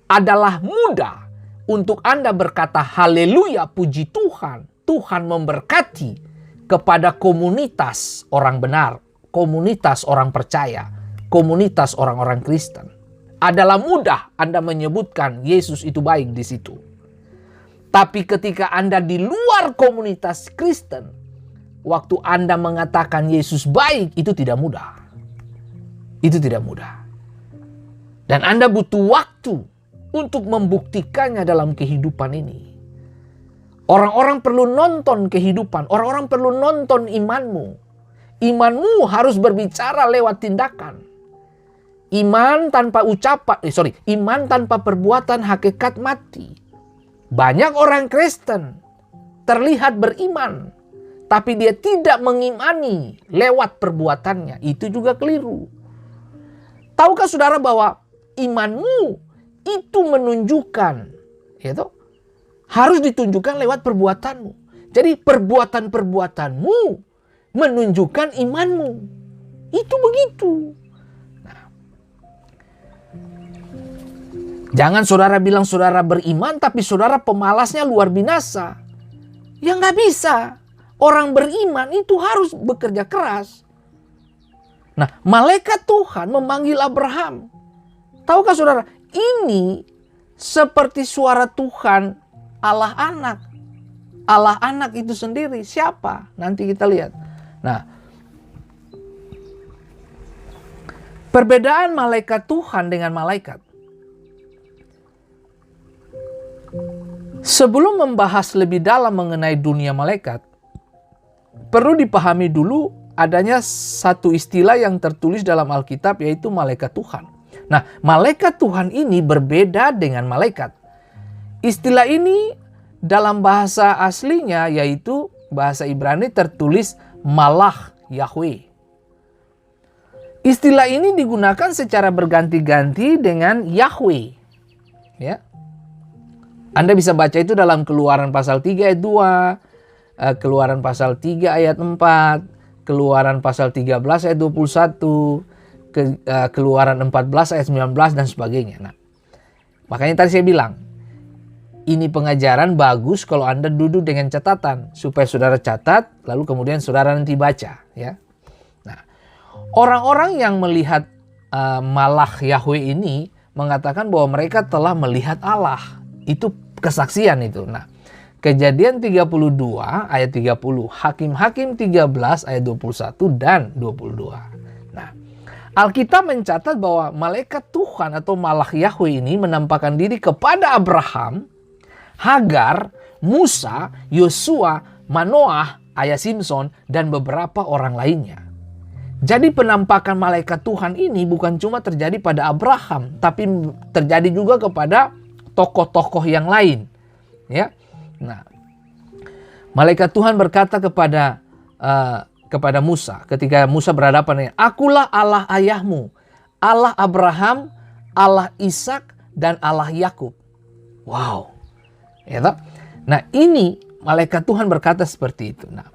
Adalah mudah untuk Anda berkata haleluya, puji Tuhan, Tuhan memberkati kepada komunitas orang benar, komunitas orang percaya, komunitas orang-orang Kristen. Adalah mudah Anda menyebutkan Yesus itu baik di situ. Tapi ketika Anda di luar komunitas Kristen, waktu Anda mengatakan Yesus baik, itu tidak mudah. Itu tidak mudah. Dan Anda butuh waktu untuk membuktikannya dalam kehidupan ini. Orang-orang perlu nonton kehidupan, orang-orang perlu nonton imanmu. Imanmu harus berbicara lewat tindakan. Iman tanpa iman tanpa perbuatan hakikat mati. Banyak orang Kristen terlihat beriman, tapi dia tidak mengimani lewat perbuatannya. Itu juga keliru. Tahukah saudara bahwa imanmu itu menunjukkan, harus ditunjukkan lewat perbuatanmu. Jadi perbuatan-perbuatanmu menunjukkan imanmu. Itu begitu. Jangan saudara bilang saudara beriman tapi saudara pemalasnya luar binasa. Ya nggak bisa. Orang beriman itu harus bekerja keras. Nah, malaikat Tuhan memanggil Abraham. Tahukah saudara, ini seperti suara Tuhan Allah anak. Allah anak itu sendiri siapa? Nanti kita lihat. Nah, perbedaan malaikat Tuhan dengan malaikat. Sebelum membahas lebih dalam mengenai dunia malaikat, perlu dipahami dulu adanya satu istilah yang tertulis dalam Alkitab, yaitu malaikat Tuhan. Nah, malaikat Tuhan ini berbeda dengan malaikat. Istilah ini dalam bahasa aslinya, yaitu bahasa Ibrani, tertulis Malach Yahweh. Istilah ini digunakan secara berganti-ganti dengan Yahweh. Ya. Anda bisa baca itu dalam Keluaran pasal 3 ayat 2, Keluaran pasal 3 ayat 4, Keluaran pasal 13 ayat 21, Keluaran 14 ayat 19 dan sebagainya. Nah, makanya tadi saya bilang, ini pengajaran bagus kalau Anda duduk dengan catatan, supaya saudara catat, lalu kemudian saudara nanti baca. Ya. Nah, orang-orang yang melihat Malach Yahweh ini mengatakan bahwa mereka telah melihat Allah. Itu kesaksian itu. Nah, Kejadian 32 ayat 30, Hakim-Hakim 13 ayat 21 dan 22. Nah, Alkitab mencatat bahwa malaikat Tuhan atau Malach Yahweh ini menampakkan diri kepada Abraham, Hagar, Musa, Yosua, Manoah, Ayah Simpson, dan beberapa orang lainnya. Jadi penampakan malaikat Tuhan ini bukan cuma terjadi pada Abraham, tapi terjadi juga kepada tokoh-tokoh yang lain. Ya. Nah, malaikat Tuhan berkata kepada Musa ketika Musa berhadapan dengan, "Akulah Allah ayahmu, Allah Abraham, Allah Ishak, dan Allah Yakub." Wow. Ya, nah, ini malaikat Tuhan berkata seperti itu. Nah,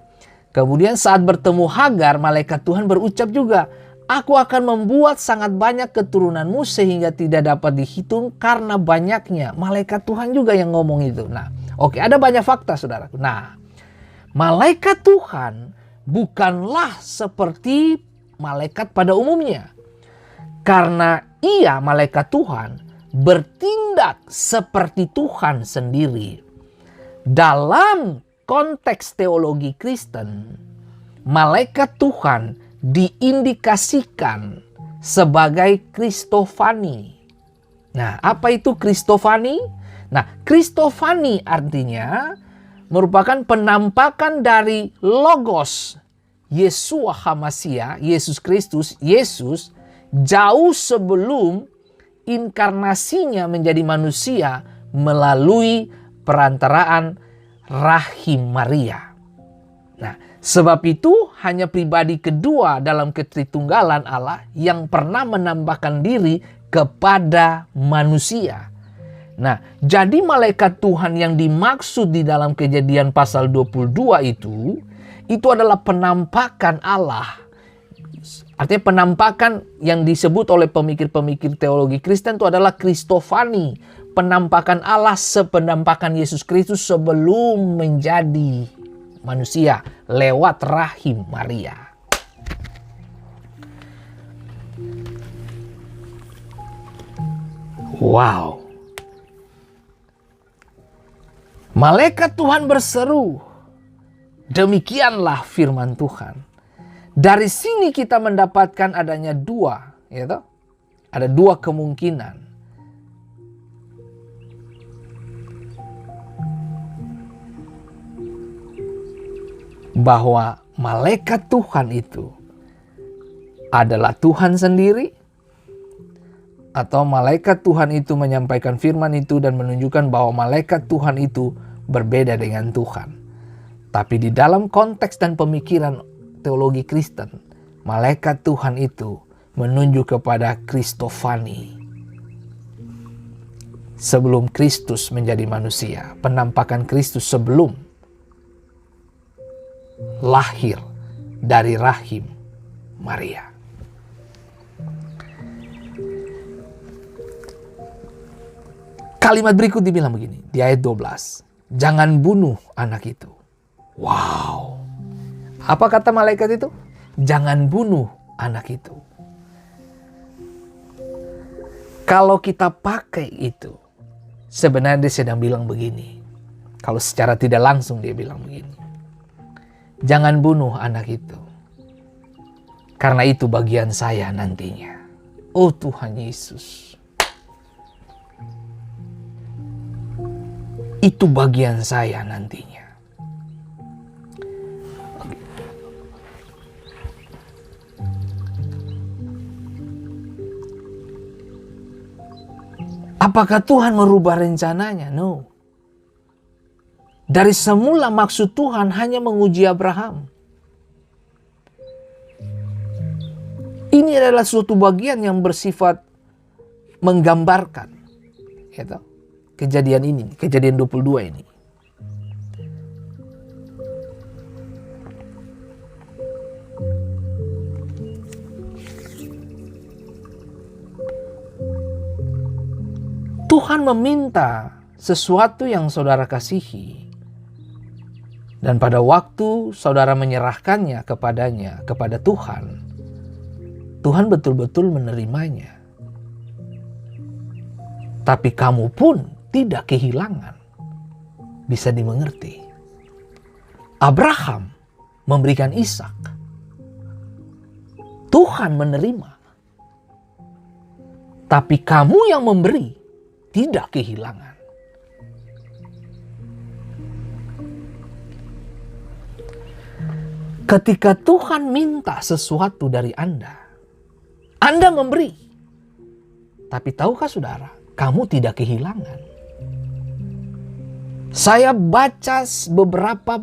kemudian saat bertemu Hagar, malaikat Tuhan berucap juga, "Aku akan membuat sangat banyak keturunanmu sehingga tidak dapat dihitung karena banyaknya." Malaikat Tuhan juga yang ngomong itu. Nah, oke, ada banyak fakta saudaraku. Nah, malaikat Tuhan bukanlah seperti malaikat pada umumnya. Karena ia, malaikat Tuhan, bertindak seperti Tuhan sendiri. Dalam konteks teologi Kristen, malaikat Tuhan diindikasikan sebagai Kristofani. Nah, apa itu Kristofani? Nah, Kristofani artinya merupakan penampakan dari Logos Yeshua HaMashiach, Yesus Kristus, Yesus, jauh sebelum inkarnasinya menjadi manusia melalui perantaraan rahim Maria. Nah, sebab itu hanya pribadi kedua dalam ketritunggalan Allah yang pernah menampakkan diri kepada manusia. Nah, jadi malaikat Tuhan yang dimaksud di dalam Kejadian pasal 22 itu adalah penampakan Allah. Artinya penampakan yang disebut oleh pemikir-pemikir teologi Kristen itu adalah Kristofani. Penampakan Allah sepenampakan Yesus Kristus sebelum menjadi manusia lewat rahim Maria. Wow. Malaikat Tuhan berseru. Demikianlah firman Tuhan. Dari sini kita mendapatkan adanya dua, ada dua kemungkinan. bahwa malaikat Tuhan itu adalah Tuhan sendiri, atau malaikat Tuhan itu menyampaikan firman itu dan menunjukkan bahwa malaikat Tuhan itu berbeda dengan Tuhan. Tapi di dalam konteks dan pemikiran teologi Kristen, malaikat Tuhan itu menunjuk kepada Kristofani. Sebelum Kristus menjadi manusia, penampakan Kristus sebelum lahir dari rahim Maria. Kalimat berikut dibilang begini, di ayat 12. Jangan bunuh anak itu. Wow. Apa kata malaikat itu? Jangan bunuh anak itu. Kalau kita pakai itu, sebenarnya dia sedang bilang begini. Kalau secara tidak langsung dia bilang begini. Jangan bunuh anak itu. Karena itu bagian saya nantinya. Oh Tuhan Yesus. Itu bagian saya nantinya. Apakah Tuhan merubah rencananya? No. Dari semula maksud Tuhan hanya menguji Abraham. Ini adalah suatu bagian yang bersifat menggambarkan. Gitu. Kejadian ini, kejadian 22 ini. Tuhan meminta sesuatu yang saudara kasihi. Dan pada waktu saudara menyerahkannya kepadanya, kepada Tuhan, Tuhan betul-betul menerimanya. Tapi kamu pun tidak kehilangan. Bisa dimengerti. Abraham memberikan Ishak. Tuhan menerima. Tapi kamu yang memberi tidak kehilangan. Ketika Tuhan minta sesuatu dari Anda memberi. Tapi tahukah saudara, kamu tidak kehilangan. Saya baca beberapa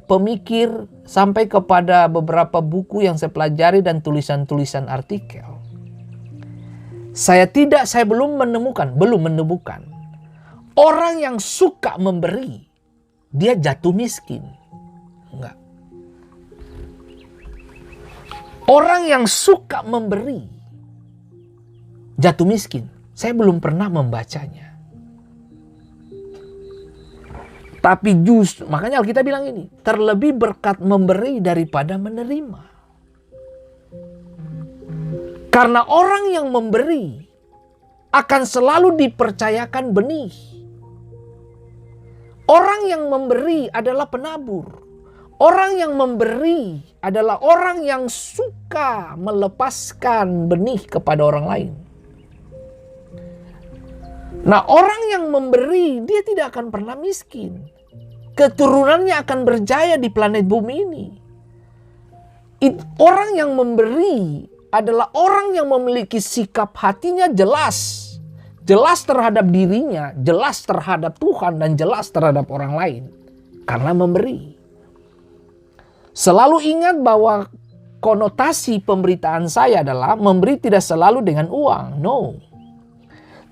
pemikir sampai kepada beberapa buku yang saya pelajari dan tulisan-tulisan artikel. Saya belum menemukan orang yang suka memberi, dia jatuh miskin. Enggak. Orang yang suka memberi, jatuh miskin. Saya belum pernah membacanya. Tapi justru, makanya Alkitab bilang ini, terlebih berkat memberi daripada menerima. Karena orang yang memberi akan selalu dipercayakan benih. Orang yang memberi adalah penabur. Orang yang memberi adalah orang yang suka melepaskan benih kepada orang lain. Nah, orang yang memberi, dia tidak akan pernah miskin. Keturunannya akan berjaya di planet bumi ini. Orang yang memberi adalah orang yang memiliki sikap hatinya jelas. Jelas terhadap dirinya, jelas terhadap Tuhan, dan jelas terhadap orang lain. Karena memberi. Selalu ingat bahwa konotasi pemberitaan saya adalah memberi tidak selalu dengan uang. No.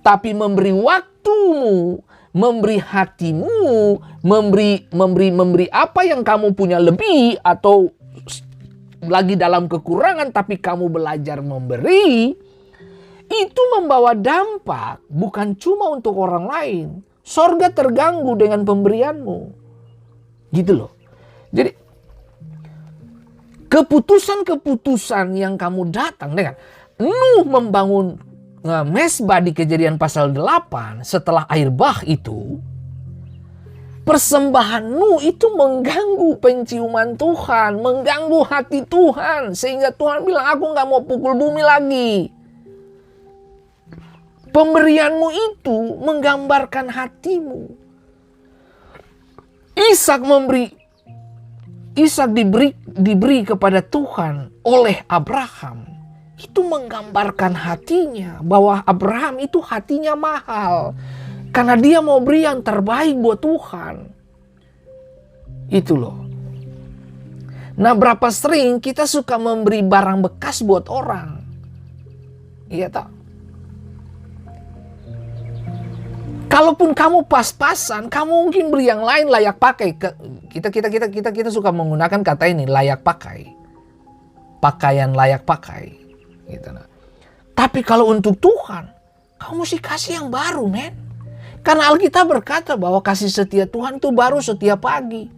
Tapi memberi waktumu, memberi hatimu, memberi apa yang kamu punya lebih atau lagi dalam kekurangan tapi kamu belajar memberi, itu membawa dampak bukan cuma untuk orang lain. Sorga terganggu dengan pemberianmu. Gitu loh. Jadi keputusan-keputusan yang kamu datang dengan Nuh membangun mesbah di Kejadian pasal 8 setelah air bah itu, persembahan Nuh itu mengganggu penciuman Tuhan, mengganggu hati Tuhan, sehingga Tuhan bilang, aku gak mau pukul bumi lagi. Pemberianmu itu menggambarkan hatimu. Ishak memberi Ishak diberi kepada Tuhan oleh Abraham, itu menggambarkan hatinya, bahwa Abraham itu hatinya mahal. Karena dia mau beri yang terbaik buat Tuhan. Itu loh. Nah, berapa sering kita suka memberi barang bekas buat orang. Iya tak? Kalaupun kamu pas-pasan, kamu mungkin beri yang lain layak pakai. Kita suka menggunakan kata ini, layak pakai. Pakaian layak pakai. Gitu. Nah. Tapi kalau untuk Tuhan, kamu mesti kasih yang baru, men. Karena Alkitab berkata bahwa kasih setia Tuhan itu baru setiap pagi.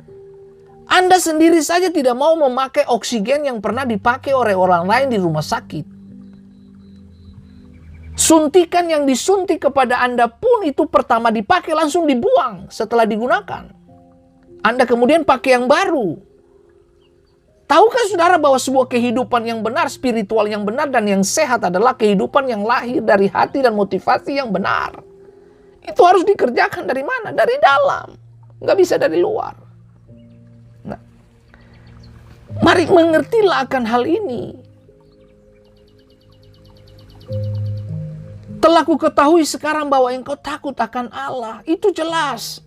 Anda sendiri saja tidak mau memakai oksigen yang pernah dipakai oleh orang lain di rumah sakit. Suntikan yang disuntik kepada Anda pun itu pertama dipakai langsung dibuang setelah digunakan. Anda kemudian pakai yang baru. Tahukah saudara bahwa sebuah kehidupan yang benar, spiritual yang benar dan yang sehat adalah kehidupan yang lahir dari hati dan motivasi yang benar. Itu harus dikerjakan dari mana? Dari dalam. Nggak bisa dari luar. Nah, mari mengertilah akan hal ini. Telah ku ketahui sekarang bahwa engkau takut akan Allah. Itu jelas.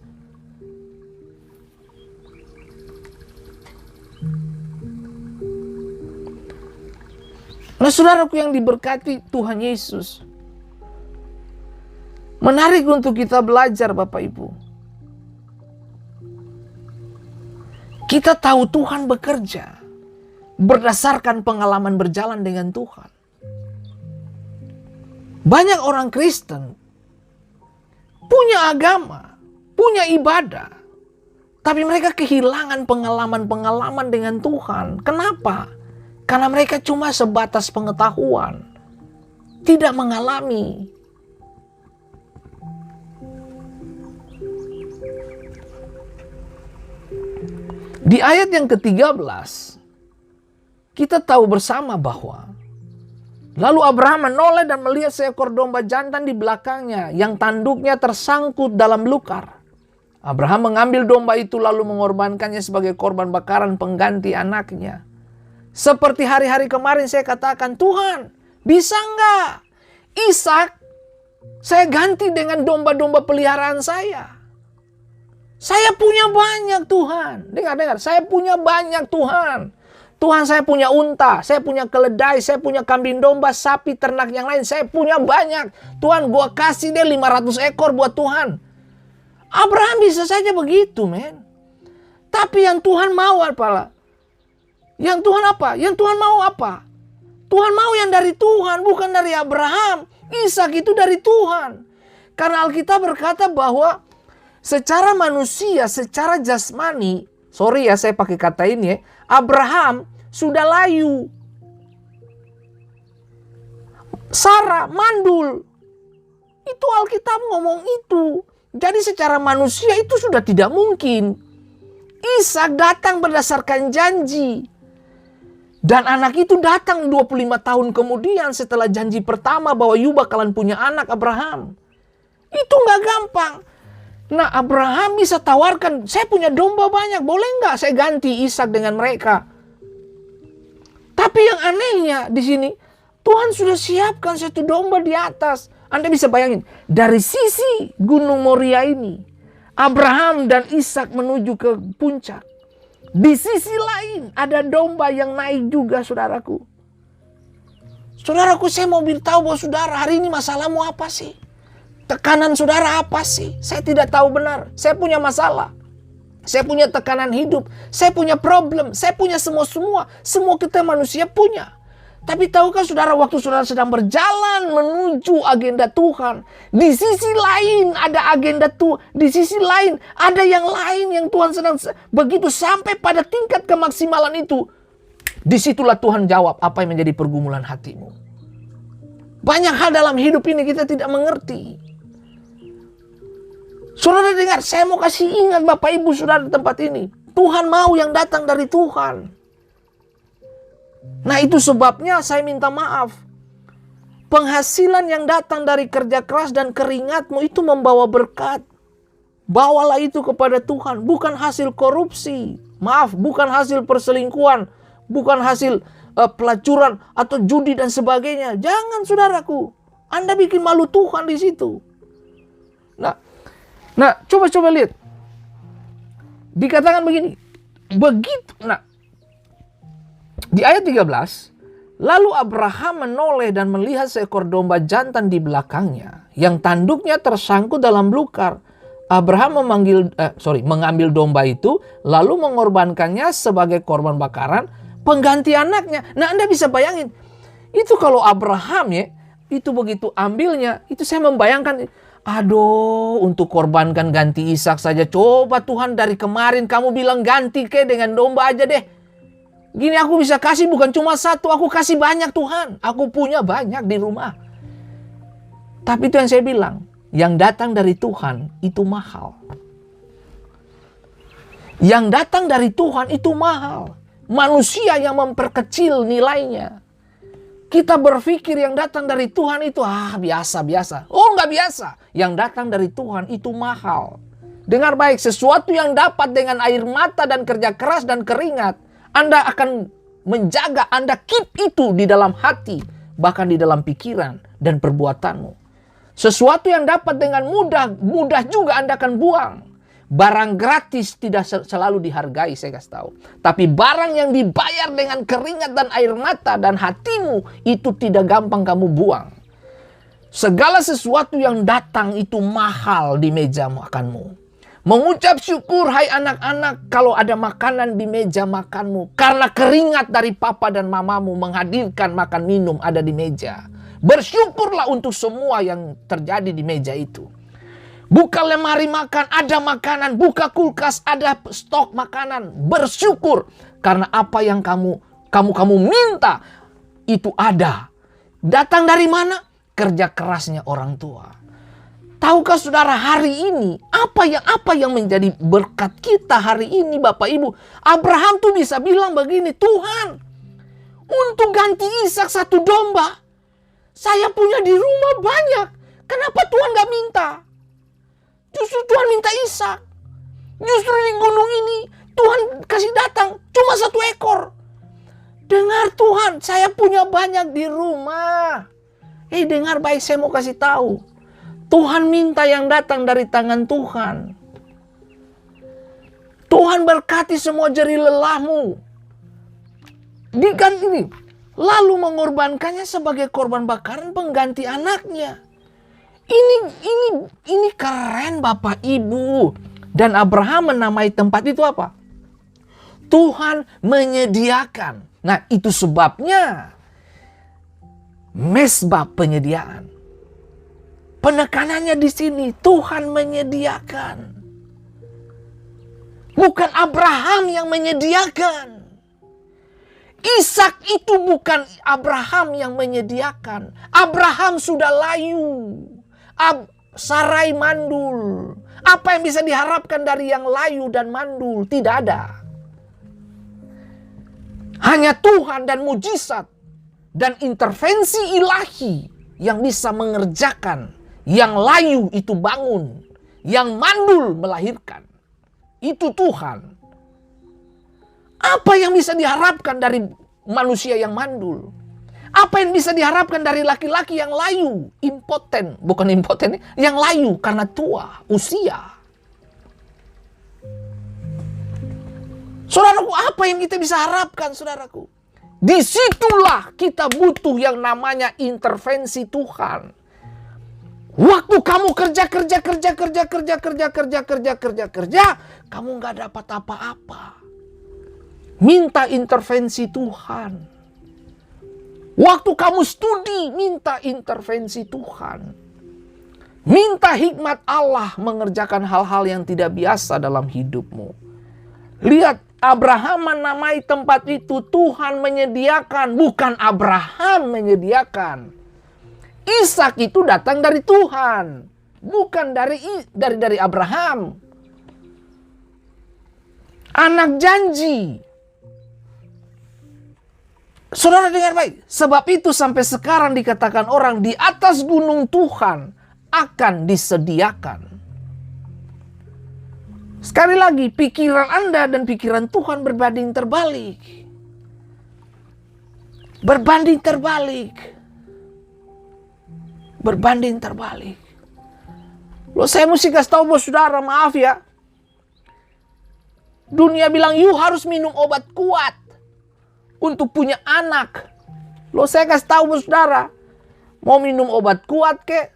Nah, saudaraku yang diberkati Tuhan Yesus. Menarik untuk kita belajar, Bapak Ibu. Kita tahu Tuhan bekerja berdasarkan pengalaman berjalan dengan Tuhan. Banyak orang Kristen punya agama, punya ibadah, tapi mereka kehilangan pengalaman-pengalaman dengan Tuhan. Kenapa? Karena mereka cuma sebatas pengetahuan, tidak mengalami. Di ayat yang ke-13, kita tahu bersama bahwa lalu Abraham menoleh dan melihat seekor domba jantan di belakangnya yang tanduknya tersangkut dalam belukar. Abraham mengambil domba itu lalu mengorbankannya sebagai korban bakaran pengganti anaknya. Seperti hari-hari kemarin saya katakan, Tuhan, bisa nggak Ishak saya ganti dengan domba-domba peliharaan saya? Saya punya banyak, Tuhan. Dengar, saya punya banyak, Tuhan. Tuhan, saya punya unta, saya punya keledai, saya punya kambing domba, sapi, ternak yang lain. Saya punya banyak. Tuhan, gua kasih deh 500 ekor buat Tuhan. Abraham bisa saja begitu, men. Tapi yang Tuhan mau apa? Yang Tuhan apa? Yang Tuhan mau apa? Tuhan mau yang dari Tuhan, bukan dari Abraham. Ishak itu dari Tuhan. Karena Alkitab berkata bahwa secara manusia, secara jasmani, sorry ya saya pakai kata ini ya, Abraham sudah layu. Sarah mandul. Itu Alkitab ngomong itu. Jadi secara manusia itu sudah tidak mungkin. Ishak datang berdasarkan janji. Dan anak itu datang 25 tahun kemudian setelah janji pertama bahwa you bakalan punya anak, Abraham. Itu nggak gampang. Nah, Abraham bisa tawarkan, saya punya domba banyak, boleh nggak saya ganti Ishak dengan mereka? Tapi yang anehnya di sini, Tuhan sudah siapkan satu domba di atas. Anda bisa bayangin, dari sisi Gunung Moria ini, Abraham dan Ishak menuju ke puncak. Di sisi lain ada domba yang naik juga, saudaraku. Saudaraku, saya mau beritahu bahwa saudara, hari ini masalahmu apa sih? Tekanan saudara apa sih? Saya tidak tahu benar. Saya punya masalah. Saya punya tekanan hidup. Saya punya problem. Saya punya semua. Semua kita manusia punya. Tapi tahukah saudara, waktu saudara sedang berjalan menuju agenda Tuhan, di sisi lain ada agenda Tuhan. Di sisi lain ada yang lain yang Tuhan sedang, begitu sampai pada tingkat kemaksimalan itu, disitulah Tuhan jawab apa yang menjadi pergumulan hatimu. Banyak hal dalam hidup ini kita tidak mengerti. Saudara dengar, saya mau kasih ingat Bapak Ibu saudara di tempat ini. Tuhan mau yang datang dari Tuhan. Nah, itu sebabnya saya minta maaf. Penghasilan yang datang dari kerja keras dan keringatmu itu membawa berkat. Bawalah itu kepada Tuhan, bukan hasil korupsi. Maaf, bukan hasil perselingkuhan, bukan hasil pelacuran atau judi dan sebagainya. Jangan saudaraku, Anda bikin malu Tuhan di situ. Nah, coba lihat. Dikatakan begini, begitu. Nah, di ayat 13, lalu Abraham menoleh dan melihat seekor domba jantan di belakangnya, yang tanduknya tersangkut dalam belukar. Abraham mengambil domba itu, lalu mengorbankannya sebagai korban bakaran, pengganti anaknya. Nah, Anda bisa bayangin, itu kalau Abraham ya, itu begitu ambilnya, itu saya membayangkan, aduh, untuk korbankan ganti Ishak saja. Coba Tuhan, dari kemarin kamu bilang ganti dengan domba aja deh. Gini aku bisa kasih bukan cuma satu, aku kasih banyak Tuhan. Aku punya banyak di rumah. Tapi itu yang saya bilang, yang datang dari Tuhan itu mahal. Yang datang dari Tuhan itu mahal. Manusia yang memperkecil nilainya. Kita berpikir yang datang dari Tuhan itu biasa-biasa. Oh, nggak biasa. Yang datang dari Tuhan itu mahal. Dengar baik, sesuatu yang dapat dengan air mata dan kerja keras dan keringat, Anda akan menjaga, Anda keep itu di dalam hati, bahkan di dalam pikiran dan perbuatanmu. Sesuatu yang dapat dengan mudah juga Anda akan buang. Barang gratis tidak selalu dihargai, saya kasih tahu. Tapi barang yang dibayar dengan keringat dan air mata dan hatimu, itu tidak gampang kamu buang. Segala sesuatu yang datang itu mahal di meja makanmu. Mengucap syukur, hai anak-anak, kalau ada makanan di meja makanmu. Karena keringat dari papa dan mamamu menghadirkan makan minum ada di meja. Bersyukurlah untuk semua yang terjadi di meja itu. Buka lemari makan, ada makanan. Buka kulkas, ada stok makanan. Bersyukur karena apa yang kamu minta itu ada. Datang dari mana? Kerja kerasnya orang tua. Tahukah saudara, hari ini apa yang menjadi berkat kita hari ini, Bapak Ibu? Abraham tuh bisa bilang begini, Tuhan, untuk ganti Ishak satu domba, saya punya di rumah banyak. Kenapa Tuhan gak minta? Justru Tuhan minta Ishak. Justru di gunung ini Tuhan kasih datang cuma satu ekor. Dengar Tuhan, saya punya banyak di rumah. Dengar baik, saya mau kasih tahu. Tuhan minta yang datang dari tangan Tuhan. Tuhan berkati semua jerih lelahmu. Diganti, lalu mengorbankannya sebagai korban bakaran pengganti anaknya. Ini keren Bapak Ibu. Dan Abraham menamai tempat itu apa? Tuhan menyediakan. Nah, itu sebabnya mesbah penyediaan. Penekanannya di sini, Tuhan menyediakan. Bukan Abraham yang menyediakan. Ishak itu bukan Abraham yang menyediakan. Abraham sudah layu. Sarai mandul. Apa yang bisa diharapkan dari yang layu dan mandul? Tidak ada. Hanya Tuhan dan mujizat dan intervensi ilahi yang bisa mengerjakan. Yang layu itu bangun. Yang mandul melahirkan. Itu Tuhan. Apa yang bisa diharapkan dari manusia yang mandul? Apa yang bisa diharapkan dari laki-laki yang layu? Impoten. Bukan impoten. Yang layu karena tua. Usia. Saudaraku, apa yang kita bisa harapkan, saudaraku? Disitulah kita butuh yang namanya intervensi Tuhan. Waktu kamu kerja, kamu nggak dapat apa-apa. Minta intervensi Tuhan. Waktu kamu studi, minta intervensi Tuhan. Minta hikmat Allah mengerjakan hal-hal yang tidak biasa dalam hidupmu. Lihat, Abraham menamai tempat itu Tuhan menyediakan, bukan Abraham menyediakan. Ishak itu datang dari Tuhan, bukan dari Abraham. Anak janji. Saudara dengar baik, sebab itu sampai sekarang dikatakan orang di atas gunung Tuhan akan disediakan. Sekali lagi, pikiran Anda dan pikiran Tuhan berbanding terbalik. Berbanding terbalik. Berbanding terbalik. Loh, saya mesti kasih tahu bos saudara, maaf ya. Dunia bilang, you harus minum obat kuat untuk punya anak. Loh, saya kasih tahu bos saudara, mau minum obat kuat kek,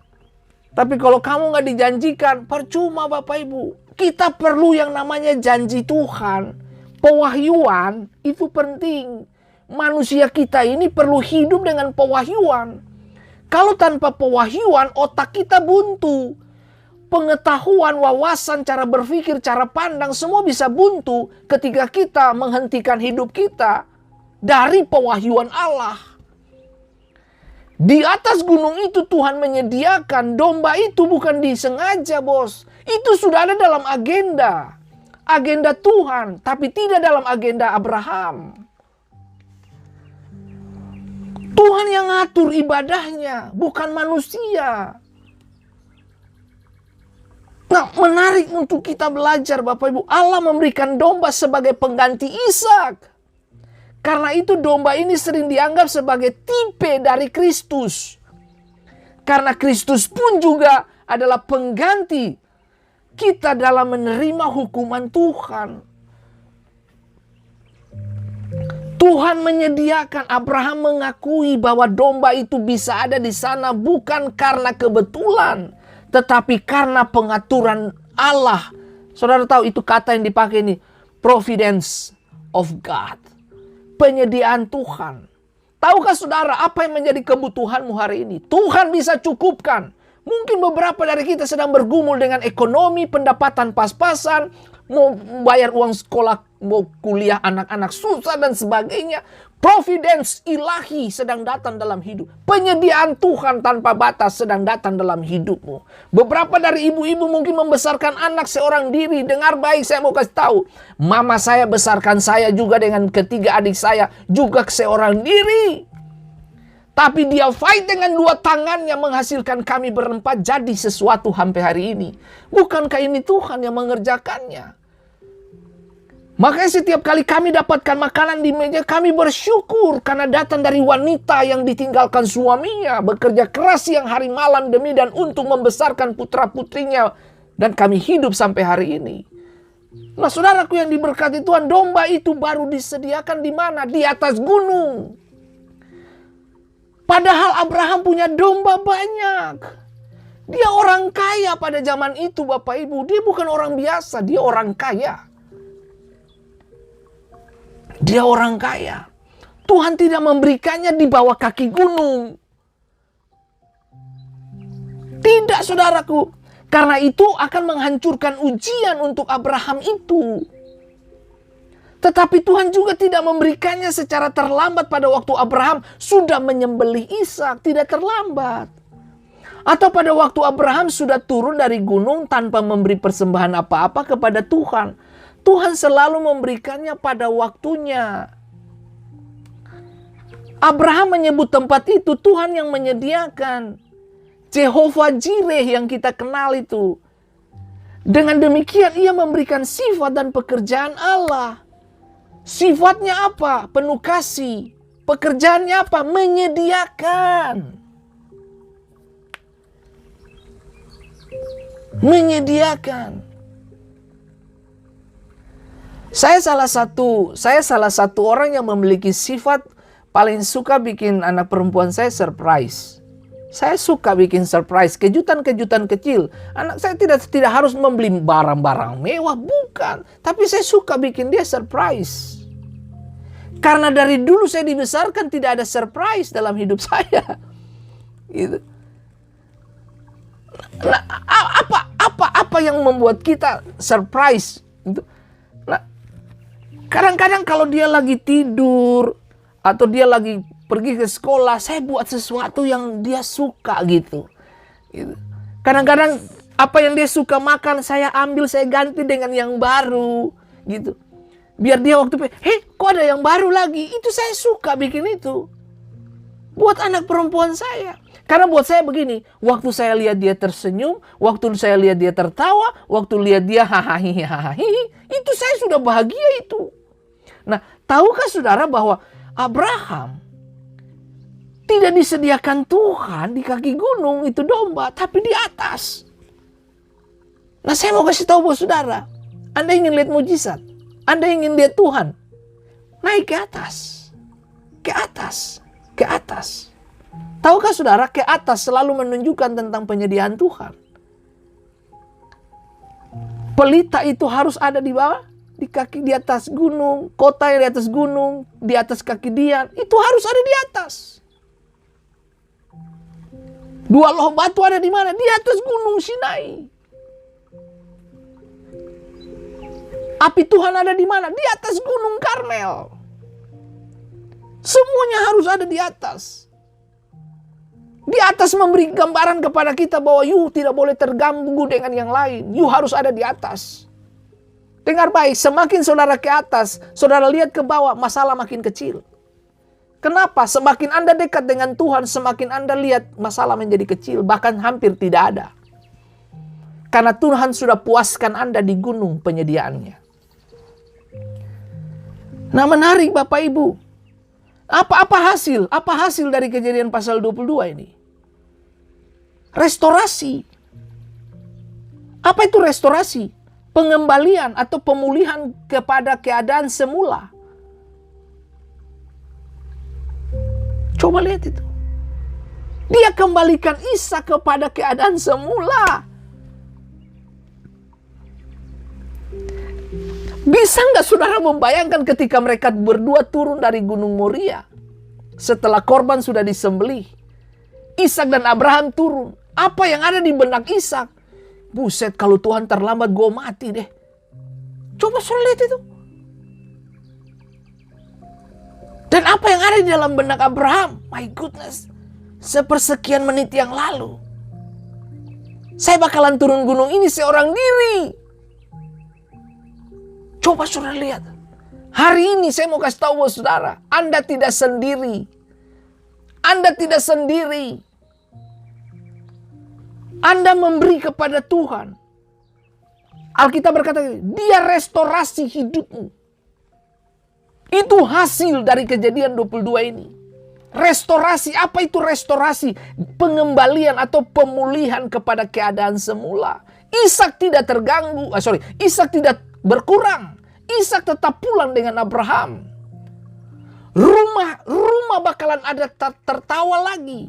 tapi kalau kamu nggak dijanjikan, percuma Bapak Ibu. Kita perlu yang namanya janji Tuhan. Pewahyuan itu penting. Manusia kita ini perlu hidup dengan pewahyuan. Kalau tanpa pewahyuan, otak kita buntu. Pengetahuan, wawasan, cara berpikir, cara pandang, semua bisa buntu ketika kita menghentikan hidup kita dari pewahyuan Allah. Di atas gunung itu Tuhan menyediakan domba itu bukan disengaja, bos. Itu sudah ada dalam agenda. Agenda Tuhan, tapi tidak dalam agenda Abraham. Tuhan yang ngatur ibadahnya, bukan manusia. Nah, menarik untuk kita belajar Bapak Ibu. Allah memberikan domba sebagai pengganti Ishak. Karena itu domba ini sering dianggap sebagai tipe dari Kristus. Karena Kristus pun juga adalah pengganti kita dalam menerima hukuman Tuhan. Tuhan menyediakan, Abraham mengakui bahwa domba itu bisa ada di sana bukan karena kebetulan, tetapi karena pengaturan Allah. Saudara tahu itu kata yang dipakai ini, providence of God. Penyediaan Tuhan. Tahukah saudara apa yang menjadi kebutuhanmu hari ini? Tuhan bisa cukupkan. Mungkin beberapa dari kita sedang bergumul dengan ekonomi, pendapatan pas-pasan, mau bayar uang sekolah, mau kuliah anak-anak susah dan sebagainya. Providence ilahi sedang datang dalam hidup. Penyediaan Tuhan tanpa batas sedang datang dalam hidupmu. Beberapa dari ibu-ibu mungkin membesarkan anak seorang diri. Dengar baik, saya mau kasih tahu. Mama saya besarkan saya juga dengan ketiga adik saya juga seorang diri. Tapi dia fight dengan dua tangannya menghasilkan kami berempat jadi sesuatu sampai hari ini. Bukankah ini Tuhan yang mengerjakannya? Makanya setiap kali kami dapatkan makanan di meja, kami bersyukur karena datang dari wanita yang ditinggalkan suaminya, bekerja keras siang hari malam demi dan untuk membesarkan putra-putrinya, dan kami hidup sampai hari ini. Nah, saudaraku yang diberkati Tuhan, domba itu baru disediakan di mana? Di atas gunung. Padahal Abraham punya domba banyak. Dia orang kaya pada zaman itu, Bapak Ibu. Dia bukan orang biasa, dia orang kaya. Dia orang kaya. Tuhan tidak memberikannya di bawah kaki gunung. Tidak, saudaraku. Karena itu akan menghancurkan ujian untuk Abraham itu. Tetapi Tuhan juga tidak memberikannya secara terlambat pada waktu Abraham sudah menyembelih Ishak. Tidak terlambat. Atau pada waktu Abraham sudah turun dari gunung tanpa memberi persembahan apa-apa kepada Tuhan. Tuhan selalu memberikannya pada waktunya. Abraham menyebut tempat itu Tuhan yang menyediakan. Jehovah Jireh yang kita kenal itu. Dengan demikian ia memberikan sifat dan pekerjaan Allah. Sifatnya apa? Penuh kasih. Pekerjaannya apa? Menyediakan. Menyediakan. Saya salah satu orang yang memiliki sifat paling suka bikin anak perempuan saya surprise. Saya suka bikin surprise, kejutan-kejutan kecil. Anak saya tidak harus membeli barang-barang mewah, bukan. Tapi saya suka bikin dia surprise. Karena dari dulu saya dibesarkan tidak ada surprise dalam hidup saya. Gitu. Nah, apa yang membuat kita surprise? Gitu. Nah, kadang-kadang kalau dia lagi tidur atau dia lagi pergi ke sekolah, saya buat sesuatu yang dia suka gitu. Kadang-kadang apa yang dia suka makan, saya ambil, saya ganti dengan yang baru gitu. Biar dia waktu, kok ada yang baru lagi? Itu saya suka bikin itu. Buat anak perempuan saya. Karena buat saya begini, waktu saya lihat dia tersenyum, waktu saya lihat dia tertawa, waktu lihat dia hahaha, itu saya sudah bahagia itu. Nah, tahukah saudara bahwa Abraham tidak disediakan Tuhan di kaki gunung itu domba, tapi di atas. Nah, saya mau kasih tahu buat saudara, Anda ingin lihat mujizat, Anda ingin lihat Tuhan, naik ke atas, ke atas, ke atas. Tahukah saudara, ke atas selalu menunjukkan tentang penyediaan Tuhan. Pelita itu harus ada di bawah, di kaki, di atas gunung, kota yang di atas gunung, di atas kaki dia, itu harus ada di atas. Dua loh batu ada di mana? Di atas gunung Sinai. Api Tuhan ada di mana? Di atas gunung Karmel. Semuanya harus ada di atas. Di atas memberi gambaran kepada kita bahwa you tidak boleh terganggu dengan yang lain. You harus ada di atas. Dengar baik, semakin saudara ke atas, saudara lihat ke bawah, masalah makin kecil. Kenapa? Semakin Anda dekat dengan Tuhan, semakin Anda lihat masalah menjadi kecil, bahkan hampir tidak ada. Karena Tuhan sudah puaskan Anda di gunung penyediaannya. Nah, menarik Bapak Ibu. Apa hasil? Apa hasil dari Kejadian pasal 22 ini? Restorasi. Apa itu restorasi? Pengembalian atau pemulihan kepada keadaan semula. Coba lihat itu. Dia kembalikan Ishak kepada keadaan semula. Bisa nggak saudara membayangkan ketika mereka berdua turun dari Gunung Moria? Setelah korban sudah disembelih. Ishak dan Abraham turun. Apa yang ada di benak Ishak? Buset, kalau Tuhan terlambat gue mati deh. Coba saudara lihat itu. Dan apa yang ada di dalam benak Abraham? My goodness. Sepersekian menit yang lalu. Saya bakalan turun gunung ini seorang diri. Coba saudara lihat. Hari ini saya mau kasih tahu buat saudara. Anda tidak sendiri. Anda tidak sendiri. Anda memberi kepada Tuhan. Alkitab berkata, dia restorasi hidupmu. Itu hasil dari Kejadian 22 ini. Restorasi, apa itu restorasi? Pengembalian atau pemulihan kepada keadaan semula. Ishak tidak terganggu, Ishak tidak berkurang. Ishak tetap pulang dengan Abraham. Rumah bakalan ada tertawa lagi.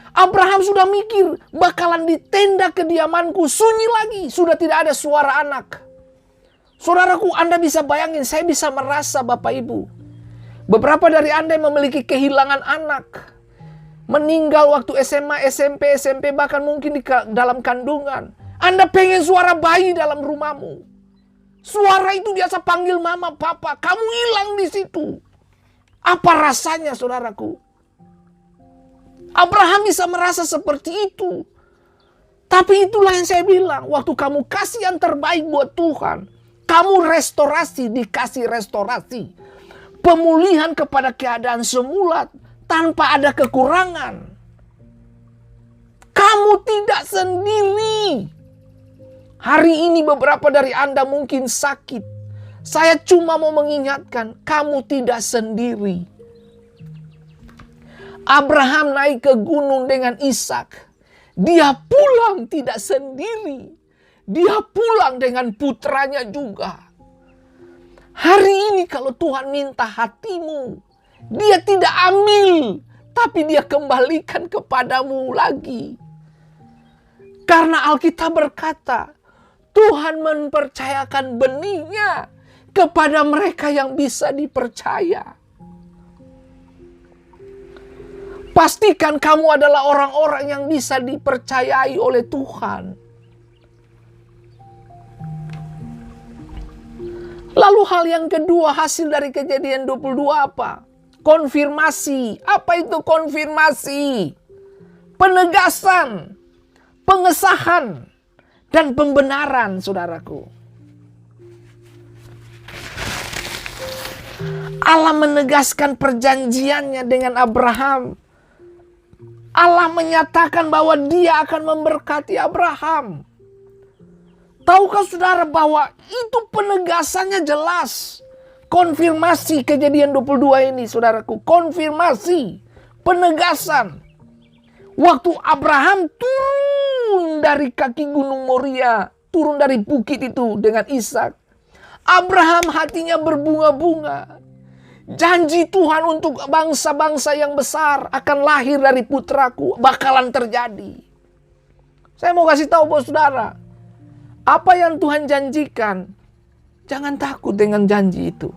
Abraham sudah mikir, bakalan di tenda kediamanku sunyi lagi. Sudah tidak ada suara anak. Saudaraku, Anda bisa bayangin, saya bisa merasa Bapak Ibu. Beberapa dari Anda yang memiliki kehilangan anak. Meninggal waktu SMA, SMP, bahkan mungkin di dalam kandungan. Anda pengen suara bayi dalam rumahmu. Suara itu biasa panggil mama, papa. Kamu hilang di situ. Apa rasanya saudaraku? Abraham bisa merasa seperti itu. Tapi itulah yang saya bilang. Waktu kamu kasih yang terbaik buat Tuhan. Kamu restorasi, dikasih restorasi. Pemulihan kepada keadaan semula tanpa ada kekurangan. Kamu tidak sendiri. Hari ini beberapa dari Anda mungkin sakit. Saya cuma mau mengingatkan, kamu tidak sendiri. Abraham naik ke gunung dengan Ishak. Dia pulang tidak sendiri. Dia pulang dengan putranya juga. Hari ini kalau Tuhan minta hatimu, dia tidak ambil, tapi dia kembalikan kepadamu lagi. Karena Alkitab berkata, Tuhan mempercayakan benihnya kepada mereka yang bisa dipercaya. Pastikan kamu adalah orang-orang yang bisa dipercayai oleh Tuhan. Lalu hal yang kedua, hasil dari Kejadian 22 apa? Konfirmasi. Apa itu konfirmasi? Penegasan, pengesahan, dan pembenaran, saudaraku. Allah menegaskan perjanjiannya dengan Abraham. Allah menyatakan bahwa Dia akan memberkati Abraham. Tahukah saudara bahwa itu penegasannya jelas? Konfirmasi Kejadian 22 ini, saudaraku. Konfirmasi, penegasan. Waktu Abraham turun dari kaki gunung Moria, turun dari bukit itu dengan Ishak, Abraham hatinya berbunga-bunga. Janji Tuhan untuk bangsa-bangsa yang besar akan lahir dari putraku, bakalan terjadi. Saya mau kasih tahu buat saudara, apa yang Tuhan janjikan, jangan takut dengan janji itu.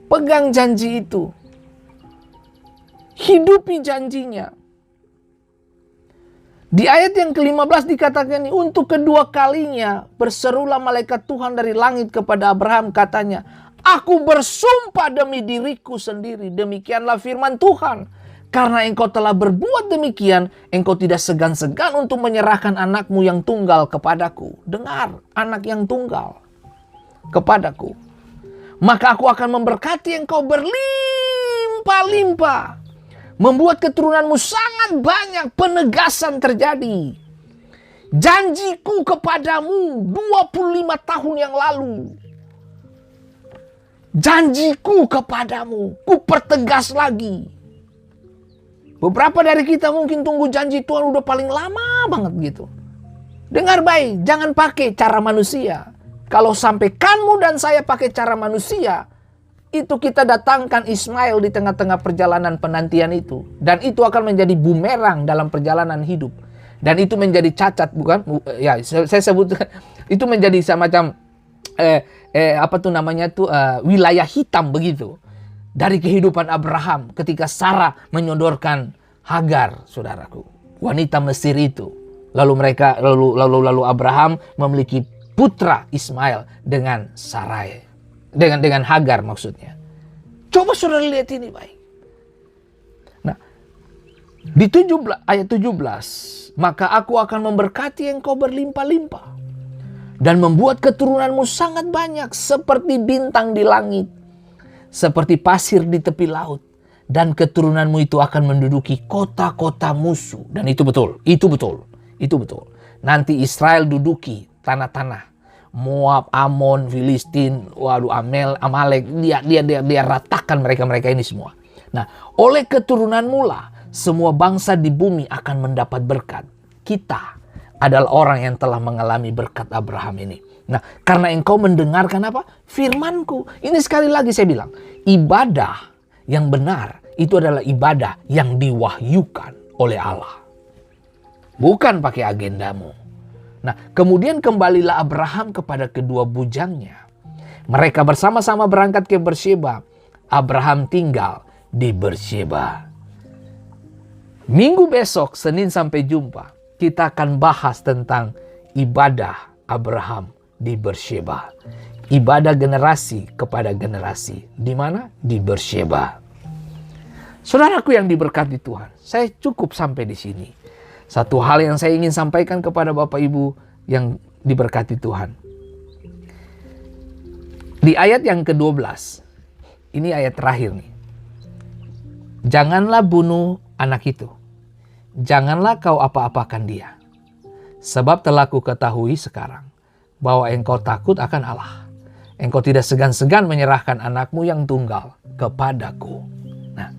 Pegang janji itu. Hidupi janjinya. Di ayat yang ke-15 dikatakan ini, untuk kedua kalinya berserulah malaikat Tuhan dari langit kepada Abraham, katanya, aku bersumpah demi diriku sendiri, demikianlah firman Tuhan. Karena engkau telah berbuat demikian, engkau tidak segan-segan untuk menyerahkan anakmu yang tunggal kepadaku. Dengar, anak yang tunggal kepadaku. Maka aku akan memberkati engkau berlimpah-limpah. Membuat keturunanmu sangat banyak. Penegasan terjadi. Janjiku kepadamu 25 tahun yang lalu. Janjiku kepadamu, ku pertegas lagi. Beberapa dari kita mungkin tunggu janji Tuhan udah paling lama banget gitu. Dengar baik, jangan pakai cara manusia. Kalau sampai kamu dan saya pakai cara manusia, itu kita datangkan Ismail di tengah-tengah perjalanan penantian itu. Dan itu akan menjadi bumerang dalam perjalanan hidup. Dan itu menjadi cacat, bukan? Ya, saya sebut itu menjadi semacam wilayah hitam begitu dari kehidupan Abraham ketika Sarah menyodorkan Hagar, saudaraku, wanita Mesir itu. Lalu Abraham memiliki putra Ismail dengan Sarai. Dengan Hagar maksudnya. Coba saudara lihat ini baik. Nah, di ayat 17, maka aku akan memberkati engkau berlimpah-limpah dan membuat keturunanmu sangat banyak seperti bintang di langit, seperti pasir di tepi laut, dan keturunanmu itu akan menduduki kota-kota musuh. Dan itu betul, itu betul, itu betul. Nanti Israel duduki tanah-tanah Moab, Amon, Filistin, Amalek, dia ratakan mereka ini semua. Nah, oleh keturunanmu lah semua bangsa di bumi akan mendapat berkat. Kita adalah orang yang telah mengalami berkat Abraham ini. Nah, karena engkau mendengarkan apa? Firmanku. Ini sekali lagi saya bilang, ibadah yang benar itu adalah ibadah yang diwahyukan oleh Allah. Bukan pakai agendamu. Nah, kemudian kembalilah Abraham kepada kedua bujangnya. Mereka bersama-sama berangkat ke Beersheba. Abraham tinggal di Beersheba. Minggu besok, Senin sampai Jumpa, kita akan bahas tentang ibadah Abraham di Beersheba. Ibadah generasi kepada generasi. Di mana? Di Beersheba. Saudaraku yang diberkati Tuhan, saya cukup sampai di sini. Satu hal yang saya ingin sampaikan kepada Bapak Ibu yang diberkati Tuhan. Di ayat yang ke-12, ini ayat terakhir nih. Janganlah bunuh anak itu. Janganlah kau apa-apakan dia. Sebab telah ku ketahui sekarang bahwa engkau takut akan Allah. Engkau tidak segan-segan menyerahkan anakmu yang tunggal kepadaku. Nah,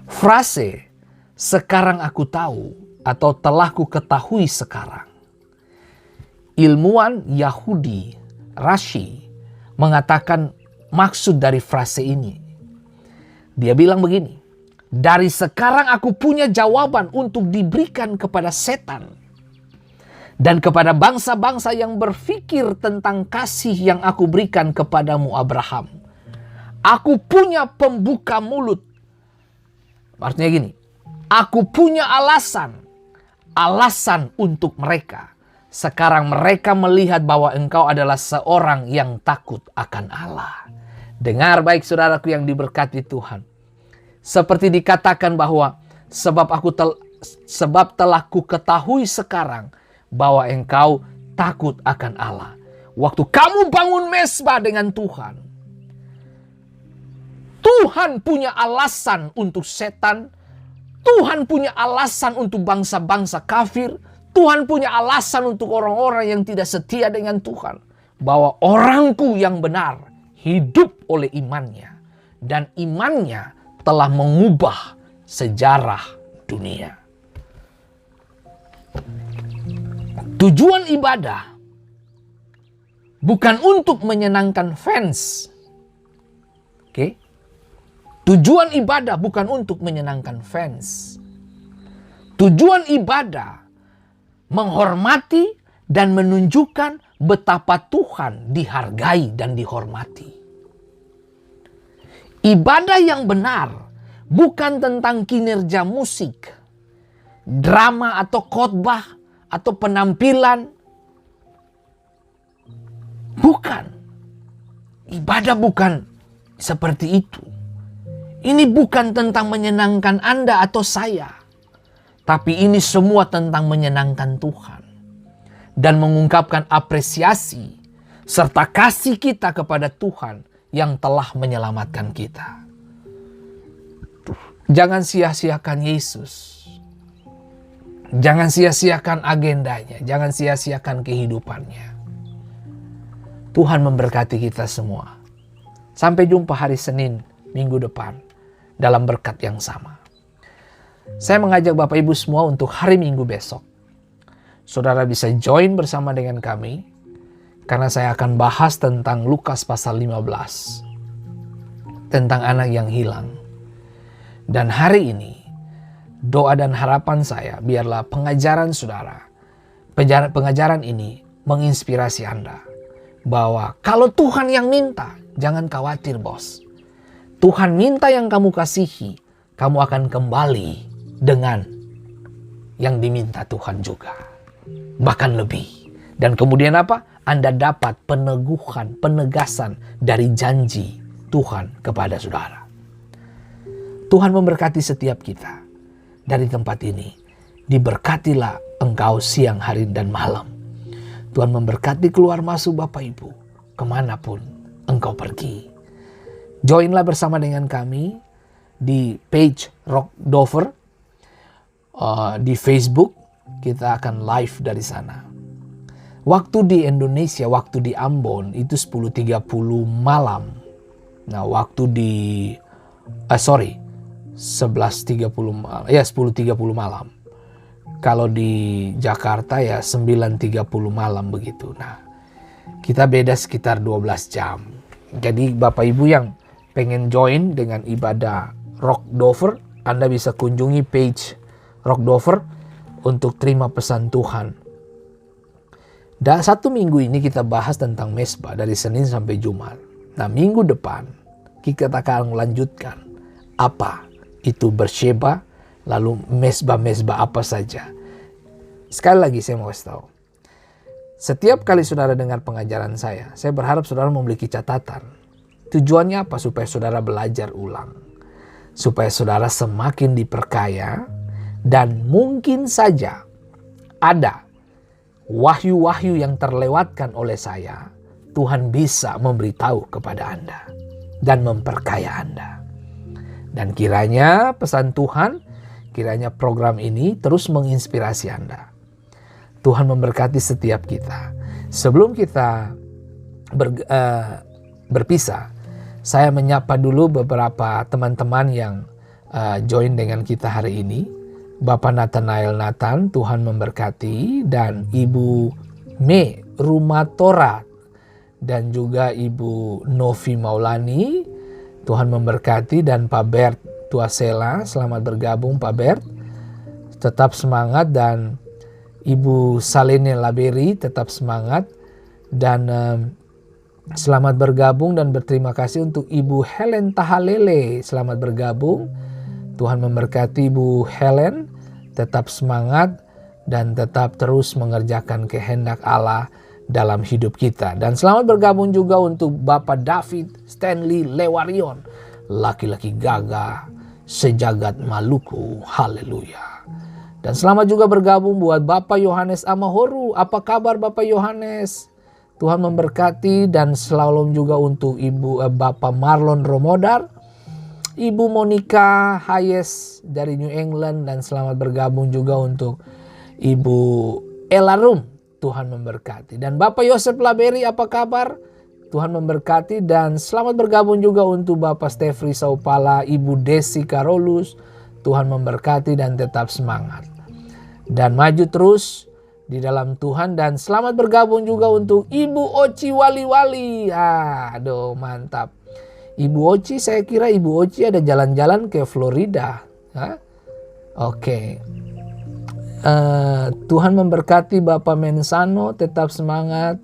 frase sekarang aku tahu atau telah ku ketahui sekarang. Ilmuwan Yahudi Rashi mengatakan maksud dari frase ini. Dia bilang begini, dari sekarang aku punya jawaban untuk diberikan kepada setan dan kepada bangsa-bangsa yang berpikir tentang kasih yang aku berikan kepadamu Abraham. Aku punya pembuka mulut. Artinya gini, aku punya alasan untuk mereka. Sekarang mereka melihat bahwa engkau adalah seorang yang takut akan Allah. Dengar baik saudaraku yang diberkati Tuhan. Seperti dikatakan bahwa sebab telah ku ketahui sekarang bahwa engkau takut akan Allah. Waktu kamu bangun mesbah dengan Tuhan, Tuhan punya alasan untuk setan. Tuhan punya alasan untuk bangsa-bangsa kafir. Tuhan punya alasan untuk orang-orang yang tidak setia dengan Tuhan. Bahwa orangku yang benar hidup oleh imannya. Dan imannya telah mengubah sejarah dunia. Tujuan ibadah bukan untuk menyenangkan fans. Oke? Tujuan ibadah bukan untuk menyenangkan fans. Tujuan ibadah menghormati dan menunjukkan betapa Tuhan dihargai dan dihormati. Ibadah yang benar bukan tentang kinerja musik, drama atau khotbah atau penampilan. Bukan. Ibadah bukan seperti itu. Ini bukan tentang menyenangkan Anda atau saya. Tapi ini semua tentang menyenangkan Tuhan. Dan mengungkapkan apresiasi serta kasih kita kepada Tuhan yang telah menyelamatkan kita. Jangan sia-siakan Yesus. Jangan sia-siakan agendanya. Jangan sia-siakan kehidupannya. Tuhan memberkati kita semua. Sampai jumpa hari Senin minggu depan dalam berkat yang sama. Saya mengajak Bapak Ibu semua untuk hari Minggu besok. Saudara bisa join bersama dengan kami karena saya akan bahas tentang Lukas pasal 15. Tentang anak yang hilang. Dan hari ini doa dan harapan saya biarlah pengajaran saudara, pengajaran ini menginspirasi Anda. Bahwa kalau Tuhan yang minta, jangan khawatir bos. Tuhan minta yang kamu kasihi, kamu akan kembali dengan yang diminta Tuhan juga. Bahkan lebih. Dan kemudian apa? Anda dapat peneguhan, penegasan dari janji Tuhan kepada saudara. Tuhan memberkati setiap kita. Dari tempat ini, diberkatilah engkau siang, hari, dan malam. Tuhan memberkati keluar masuk Bapak Ibu, kemanapun engkau pergi. Joinlah bersama dengan kami di page Rock Dover di Facebook. Kita akan live dari sana. Waktu di Indonesia, waktu di Ambon itu 10.30 malam. Nah, waktu di 11.30 malam. Ya, 10.30 malam. Kalau di Jakarta ya 9.30 malam begitu. Nah, kita beda sekitar 12 jam. Jadi Bapak Ibu yang pengen join dengan ibadah Rock Dover, Anda bisa kunjungi page Rock Dover untuk terima pesan Tuhan. Dan satu minggu ini kita bahas tentang mesbah dari Senin sampai Jumat. Nah, minggu depan kita akan melanjutkan apa itu bersyeba, lalu mesbah-mesbah apa saja. Sekali lagi saya mau kasih tahu. Setiap kali saudara dengar pengajaran saya berharap saudara memiliki catatan. Tujuannya apa? Supaya saudara belajar ulang. Supaya saudara semakin diperkaya. Dan mungkin saja ada wahyu-wahyu yang terlewatkan oleh saya. Tuhan bisa memberitahu kepada Anda. Dan memperkaya Anda. Dan kiranya pesan Tuhan, kiranya program ini terus menginspirasi Anda. Tuhan memberkati setiap kita. Sebelum kita berpisah, saya menyapa dulu beberapa teman-teman yang join dengan kita hari ini. Bapak Nathanael Nathan, Tuhan memberkati. Dan Ibu Me Rumatora. Dan juga Ibu Novi Maulani. Tuhan memberkati. Dan Pak Bert Tuasela, selamat bergabung Pak Bert. Tetap semangat. Dan Ibu Salene Laberi tetap semangat. Dan selamat bergabung dan berterima kasih untuk Ibu Helen Tahalele. Selamat bergabung. Tuhan memberkati Ibu Helen. Tetap semangat dan tetap terus mengerjakan kehendak Allah dalam hidup kita. Dan selamat bergabung juga untuk Bapak David Stanley Lewarion. Laki-laki gagah sejagat Maluku. Haleluya. Dan selamat juga bergabung buat Bapak Yohanes Amahoru. Apa kabar Bapak Yohanes? Tuhan memberkati. Dan selalu juga untuk Bapak Marlon Romodar. Ibu Monica Hayes dari New England, dan selamat bergabung juga untuk Ibu Ella Rum. Tuhan memberkati. Dan Bapak Yosef Laberi, apa kabar? Tuhan memberkati. Dan selamat bergabung juga untuk Bapak Stefri Saupala, Ibu Desi Karolus. Tuhan memberkati dan tetap semangat. Dan maju terus di dalam Tuhan. Dan selamat bergabung juga untuk Ibu Oci Wali-Wali. Aduh, mantap. Ibu Oci, saya kira Ibu Oci ada jalan-jalan ke Florida. Oke. Tuhan memberkati Bapak Mensano, tetap semangat.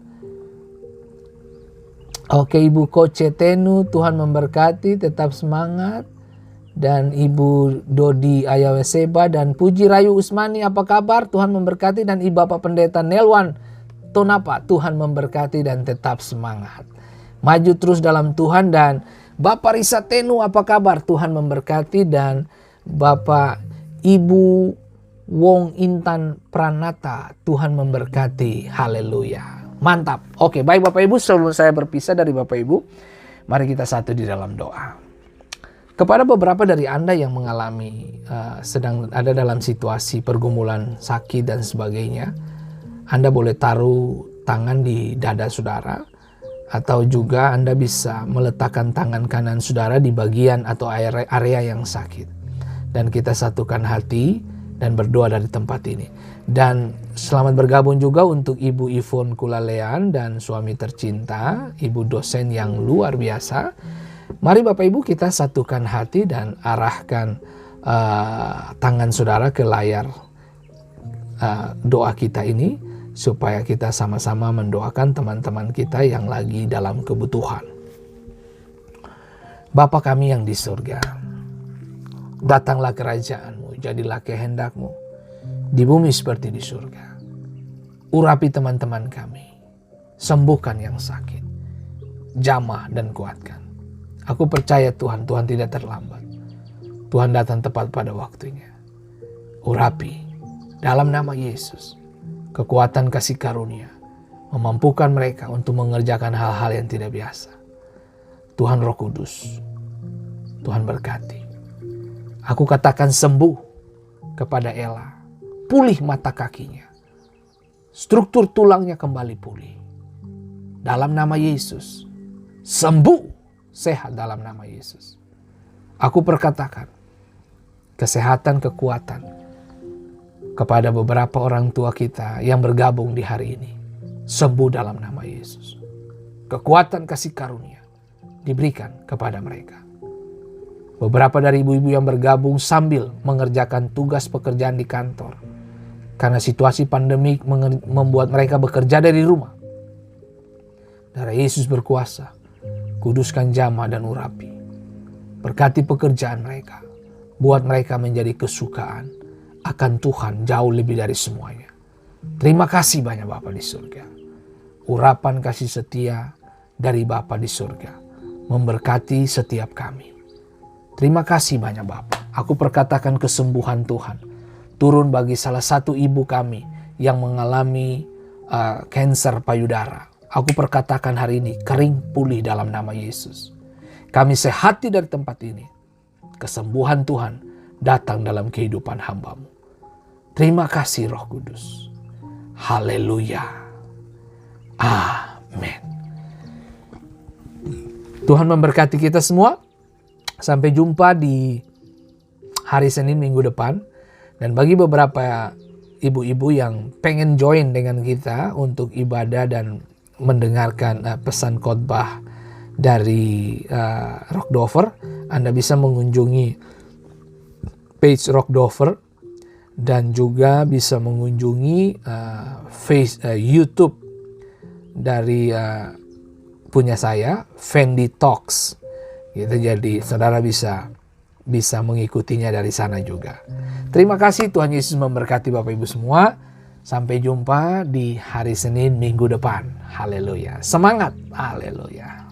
Oke, Ibu Koce Tenu, Tuhan memberkati, tetap semangat. Dan Ibu Dodi Ayaweseba dan Puji Rayu Usmani, apa kabar? Tuhan memberkati. Dan Ibu Bapak Pendeta Nelwan Tonapa, Tuhan memberkati dan tetap semangat. Maju terus dalam Tuhan. Dan Bapak Risa Tenu, apa kabar? Tuhan memberkati. Dan Bapak Ibu Wong Intan Pranata, Tuhan memberkati. Haleluya. Mantap. Oke, baik Bapak Ibu, sebelum saya berpisah dari Bapak Ibu, mari kita satu di dalam doa. Kepada beberapa dari Anda yang mengalami sedang ada dalam situasi pergumulan sakit dan sebagainya, Anda boleh taruh tangan di dada saudara, atau juga Anda bisa meletakkan tangan kanan saudara di bagian atau area yang sakit. Dan kita satukan hati dan berdoa dari tempat ini. Dan selamat bergabung juga untuk Ibu Ivon Kulalean dan suami tercinta, Ibu dosen yang luar biasa. Mari Bapak Ibu kita satukan hati dan arahkan tangan saudara ke layar doa kita ini, supaya kita sama-sama mendoakan teman-teman kita yang lagi dalam kebutuhan. Bapa kami yang di surga, datanglah kerajaan-Mu, jadilah kehendak-Mu di bumi seperti di surga. Urapi teman-teman kami, sembuhkan yang sakit, jamah dan kuatkan. Aku percaya Tuhan, Tuhan tidak terlambat. Tuhan datang tepat pada waktunya. Urapi dalam nama Yesus, kekuatan kasih karunia, memampukan mereka untuk mengerjakan hal-hal yang tidak biasa. Tuhan Roh Kudus, Tuhan berkati. Aku katakan sembuh kepada Ella. Pulih mata kakinya. Struktur tulangnya kembali pulih. Dalam nama Yesus. Sembuh. Sehat dalam nama Yesus. Aku perkatakan kesehatan, kekuatan kepada beberapa orang tua kita yang bergabung di hari ini. Sembuh dalam nama Yesus. Kekuatan kasih karunia diberikan kepada mereka. Beberapa dari ibu-ibu yang bergabung sambil mengerjakan tugas pekerjaan di kantor. Karena situasi pandemik membuat mereka bekerja dari rumah. Darah Yesus berkuasa. Kuduskan jamah dan urapi. Berkati pekerjaan mereka. Buat mereka menjadi kesukaan akan Tuhan jauh lebih dari semuanya. Terima kasih banyak Bapa di surga. Urapan kasih setia dari Bapa di surga memberkati setiap kami. Terima kasih banyak Bapa. Aku perkatakan kesembuhan Tuhan turun bagi salah satu ibu kami yang mengalami kanker payudara. Aku perkatakan hari ini kering pulih dalam nama Yesus. Kami sehati dari tempat ini. Kesembuhan Tuhan datang dalam kehidupan hamba-Mu. Terima kasih Roh Kudus. Haleluya. Amin. Tuhan memberkati kita semua. Sampai jumpa di hari Senin minggu depan. Dan bagi beberapa ibu-ibu yang pengen join dengan kita untuk ibadah dan mendengarkan pesan khotbah dari Rock Dover, Anda bisa mengunjungi page Rock Dover dan juga bisa mengunjungi YouTube dari punya saya, Fendi Talks. Gitu, jadi saudara bisa mengikutinya dari sana juga. Terima kasih, Tuhan Yesus memberkati Bapak Ibu semua. Sampai jumpa di hari Senin minggu depan. Haleluya. Semangat. Haleluya.